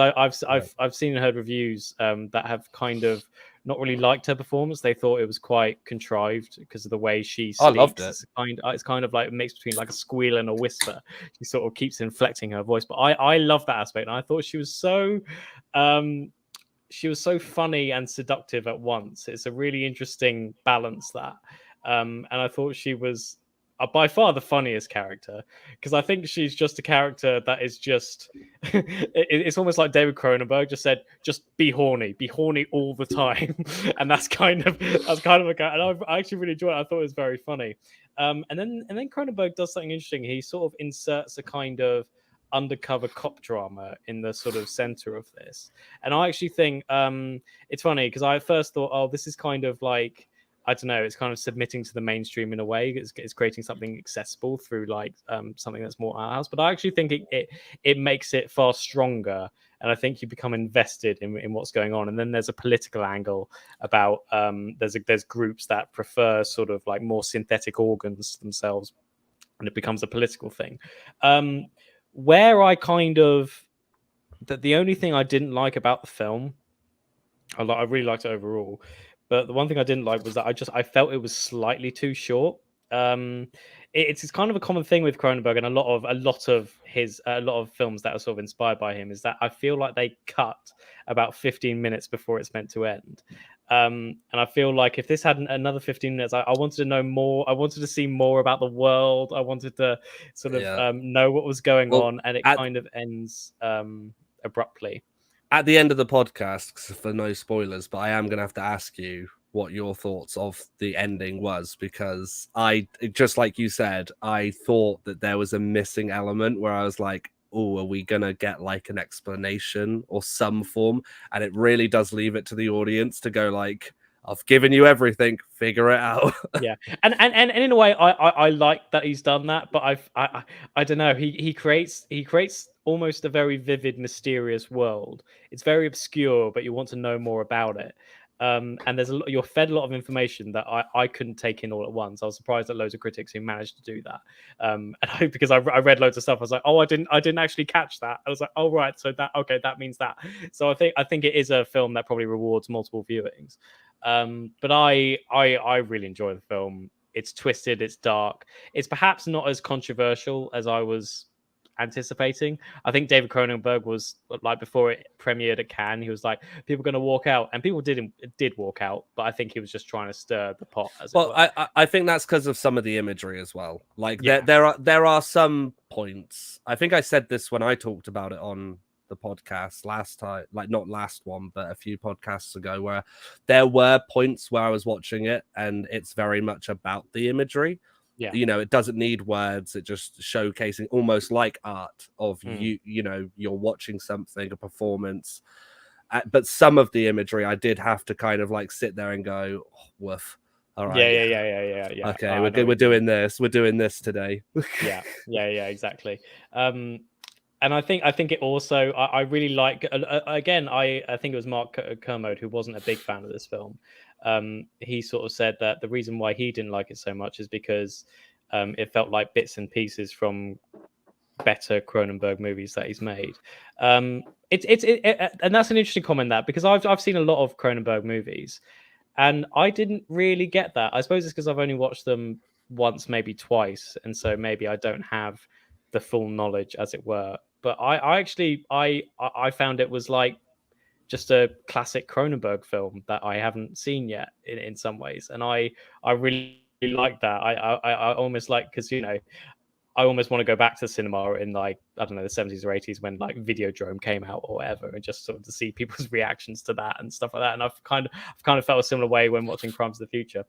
I've seen and heard reviews that have kind of not really liked her performance. They thought it was quite contrived because of the way she speaks. I loved it. It's kind of like a mix between like a squeal and a whisper. She sort of keeps inflecting her voice, but I love that aspect. And I thought she was so funny and seductive at once. It's a really interesting balance that. And I thought she was by far the funniest character because I think she's just a character that is just it's almost like David Cronenberg just said, just be horny all the time. And that's kind of a guy, and I actually really enjoyed it. I thought it was very funny. And then Cronenberg does something interesting. He sort of inserts a kind of undercover cop drama in the sort of center of this, and I actually think it's funny because I first thought, oh, this is kind of like, I don't know, it's kind of submitting to the mainstream in a way. It's creating something accessible through like something that's more art house. But I actually think it makes it far stronger, and I think you become invested in what's going on. And then there's a political angle about there's groups that prefer sort of like more synthetic organs themselves, and it becomes a political thing. Where I kind of the only thing I didn't like about the film, I really liked it overall. But the one thing I didn't like was that I felt it was slightly too short. It's kind of a common thing with Cronenberg and a lot of films that are sort of inspired by him is that I feel like they cut about 15 minutes before it's meant to end. And I feel like if this had another 15 minutes, I wanted to know more. I wanted to see more about the world. I wanted to sort of know what was going on, and it kind of ends abruptly. At the end of the podcast, for no spoilers, but I am going to have to ask you what your thoughts of the ending was, because I, just like you said, I thought that there was a missing element where I was like, oh, are we going to get like an explanation or some form? And it really does leave it to the audience to go like, I've given you everything, figure it out. Yeah. And in a way, I like that he's done that, but I don't know. He creates almost a very vivid, mysterious world. It's very obscure, but you want to know more about it. And you're fed a lot of information that I couldn't take in all at once. I was surprised at loads of critics who managed to do that. And because I read loads of stuff, I was like, oh, I didn't actually catch that. I was like, oh right, so that means that. So I think it is a film that probably rewards multiple viewings. But I really enjoy the film. It's twisted, it's dark. It's perhaps not as controversial as I was anticipating. I think David Cronenberg was like, before it premiered at Cannes, he was like, people are going to walk out, and people did walk out, but I think he was just trying to stir the pot. I think that's because of some of the imagery as well. Like there are some points. I think I said this when I talked about it on the podcast last time, like not last one, but a few podcasts ago, where there were points where I was watching it and it's very much about the imagery. Yeah. You know, it doesn't need words. It just showcasing almost like art of you know, you're watching something, a performance. But some of the imagery I did have to kind of like sit there and go, oh, woof. All right. Yeah. Okay, we're doing this. We're doing this today. yeah, exactly. And I think it also I really like again I think it was Mark Kermode who wasn't a big fan of this film. He sort of said that the reason why he didn't like it so much is because it felt like bits and pieces from better Cronenberg movies that he's made. And that's an interesting comment, that because I've seen a lot of Cronenberg movies and I didn't really get that. I suppose it's because I've only watched them once, maybe twice, and so maybe I don't have the full knowledge, as it were. But I actually found it was like just a classic Cronenberg film that I haven't seen yet in some ways, and I really like that. I almost like, because you know, I almost want to go back to cinema in, like, I don't know, the 70s or 80s when like Videodrome came out or whatever, and just sort of to see people's reactions to that and stuff like that. And I've kind of felt a similar way when watching Crimes of the Future.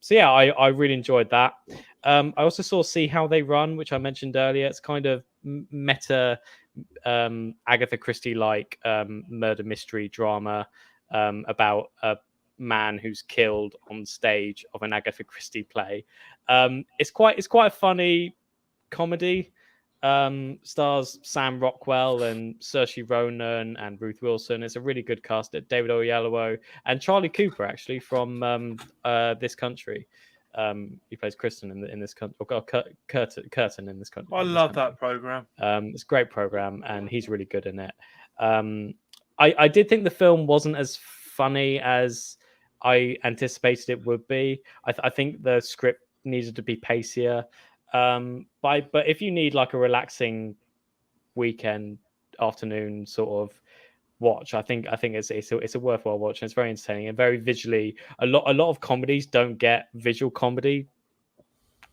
So yeah, I really enjoyed that. I also saw See How They Run, which I mentioned earlier. It's kind of meta Agatha Christie-like murder mystery drama about a man who's killed on stage of an Agatha Christie play. It's quite a funny comedy. Stars Sam Rockwell and Saoirse Ronan and Ruth Wilson. It's a really good cast. David Oyelowo and Charlie Cooper, actually, from This Country. He plays Kristen in this country, or Curtin in this country. I love that program. It's a great program, and he's really good in it. I did think the film wasn't as funny as I anticipated it would be. I think the script needed to be pacier. But if you need like a relaxing weekend afternoon sort of watch, I think it's a worthwhile watch, and it's very entertaining and very visually. A lot of comedies don't get visual comedy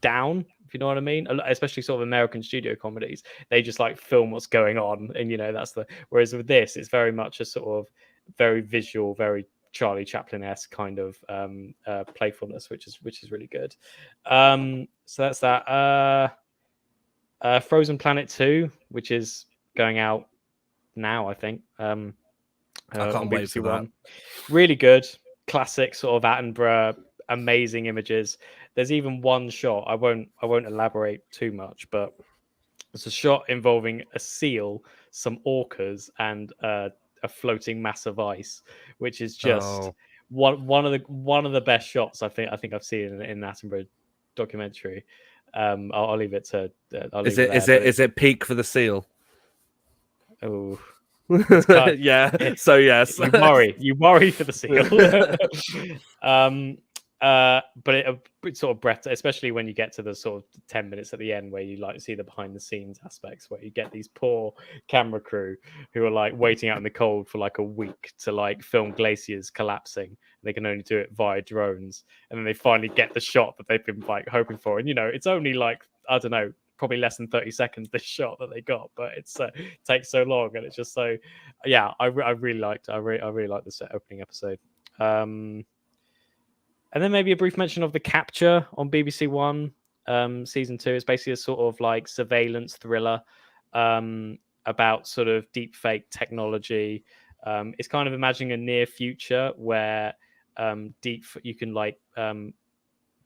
down, if you know what I mean, especially sort of American studio comedies. They just like film what's going on, and you know, whereas with this, it's very much a sort of very visual, very Charlie Chaplin-esque kind of playfulness, which is really good. So that's that. Frozen Planet 2, which is going out now, I think. I can't wait for that. Really good, classic sort of Attenborough, amazing images. There's even one shot. I won't elaborate too much, but it's a shot involving a seal, some orcas, and a floating mass of ice, which is just one of the best shots I think I've seen in an Attenborough documentary. I'll leave it to. Is it peak for the seal? Oh, yeah. So yes, you worry for the seal. But it sort of breath, especially when you get to the sort of 10 minutes at the end where you like see the behind the scenes aspects, where you get these poor camera crew who are like waiting out in the cold for like a week to like film glaciers collapsing. They can only do it via drones, and then they finally get the shot that they've been like hoping for. And you know, it's only like, I don't know, probably less than 30 seconds this shot that they got, but it takes so long, and it's just so, yeah, I really liked this opening episode. And then maybe a brief mention of The Capture on BBC One, season 2. It's basically a sort of like surveillance thriller about sort of deep fake technology. It's kind of imagining a near future where you can like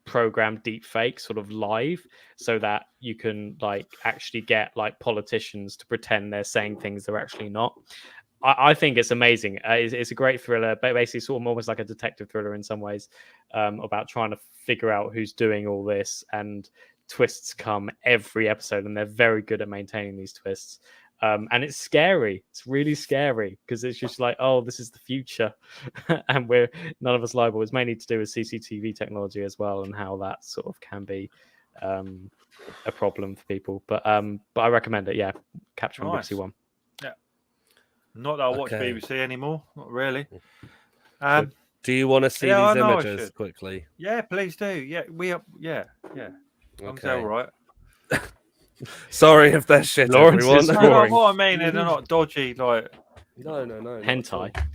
program deep fake sort of live, so that you can like actually get like politicians to pretend they're saying things they're actually not. I think it's amazing. It's a great thriller, but basically sort of almost like a detective thriller in some ways, about trying to figure out who's doing all this, and twists come every episode, and they're very good at maintaining these twists. And it's scary. It's really scary, because it's just like, oh, this is the future, and none of us liable. It's mainly to do with CCTV technology as well, and how that sort of can be a problem for people. But I recommend it. Yeah, Capture on BBC One. Not that I watch BBC anymore. Not really. Do you want to see these images quickly? Yeah, please do. Yeah, we are. Yeah. I'm all right. Sorry if they're shit, Lawrence everyone. is No, Boring. what I mean, they're not dodgy. Like No, not at all. Hentai.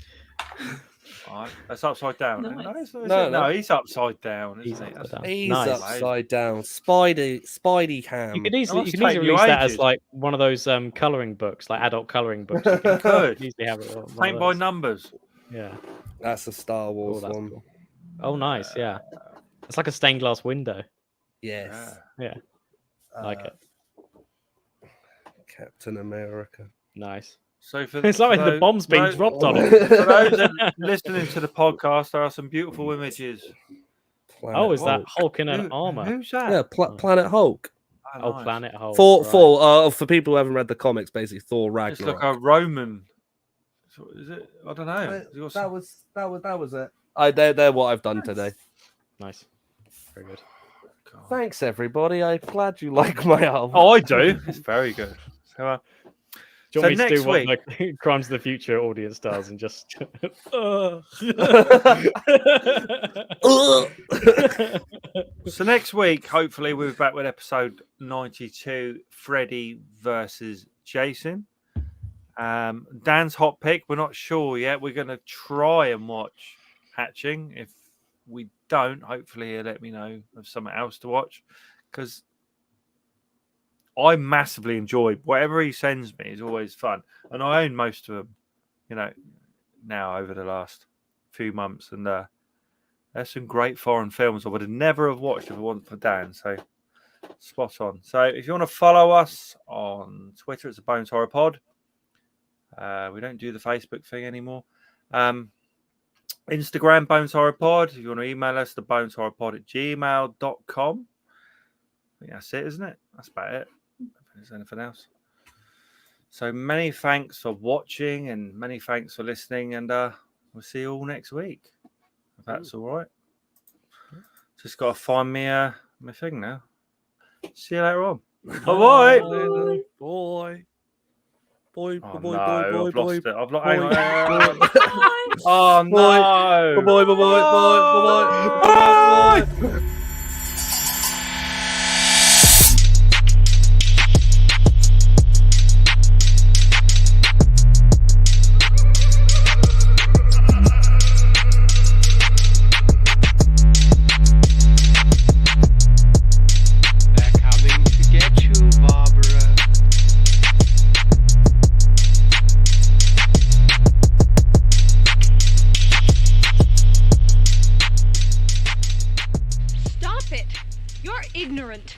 right, that's upside down. Nice. No, it's not, No, no, he's upside down, He's isn't he? upside down. He's Nice. upside down. Spidey ham. You could easily, must you can take easily you release that as ages. like one of those colouring books, like adult colouring books. You You could. easily have it. One of Paint by those. numbers. Yeah. That's a Star Oh, Wars that's one. cool. Oh, nice. Yeah. It's like a stained glass window. Yes. Yeah. I like it. Captain America. Nice. So for It's like the bomb's being those- dropped on it. For those that listening to the podcast, there are some beautiful images. Oh, is that Hulk. Hulk in an armor? Who's that? Yeah, Planet Hulk. Oh, nice. Planet Hulk. For right. for people who haven't read the comics, basically Thor It's Ragnarok. like a Roman. Is it? I don't know. Has it got some- that was it. They're what I've done today. Nice. Very good. God. Thanks everybody. I'm glad you like my album. Oh, I do. It's very good. So, Do you So want me to do next what the Crimes of the Future audience does and just. so next week, hopefully, we'll be back with episode 92, Freddy versus Jason. Dan's hot pick. We're not sure yet. We're going to try and watch Hatching. If we don't, hopefully he'll let me know of something else to watch, because I massively enjoy whatever he sends me. Is always fun, and I own most of them, now over the last few months, and there's some great foreign films I would have never have watched if it wasn't for Dan. So spot on. So if you want to follow us on Twitter, it's the Bones Horror Pod. We don't do the Facebook thing anymore. Instagram, Bones Horror Pod. If you want to email us, the boneshorrorpod@gmail.com. I think that's it, isn't it? That's about it. If there's anything else. So many thanks for watching and many thanks for listening, and we'll see you all next week. If that's all right. Just got to find me my thing now. See you later on. Bye-bye. Boy. Boy, Oh, boy, no, boy, I've boy, lost it. I've lost. boy, Hang on. Bye. Oh no! boy, boy, boy, boy, boy, boy, boy. They're coming to get you, Barbara. Stop it! You're ignorant.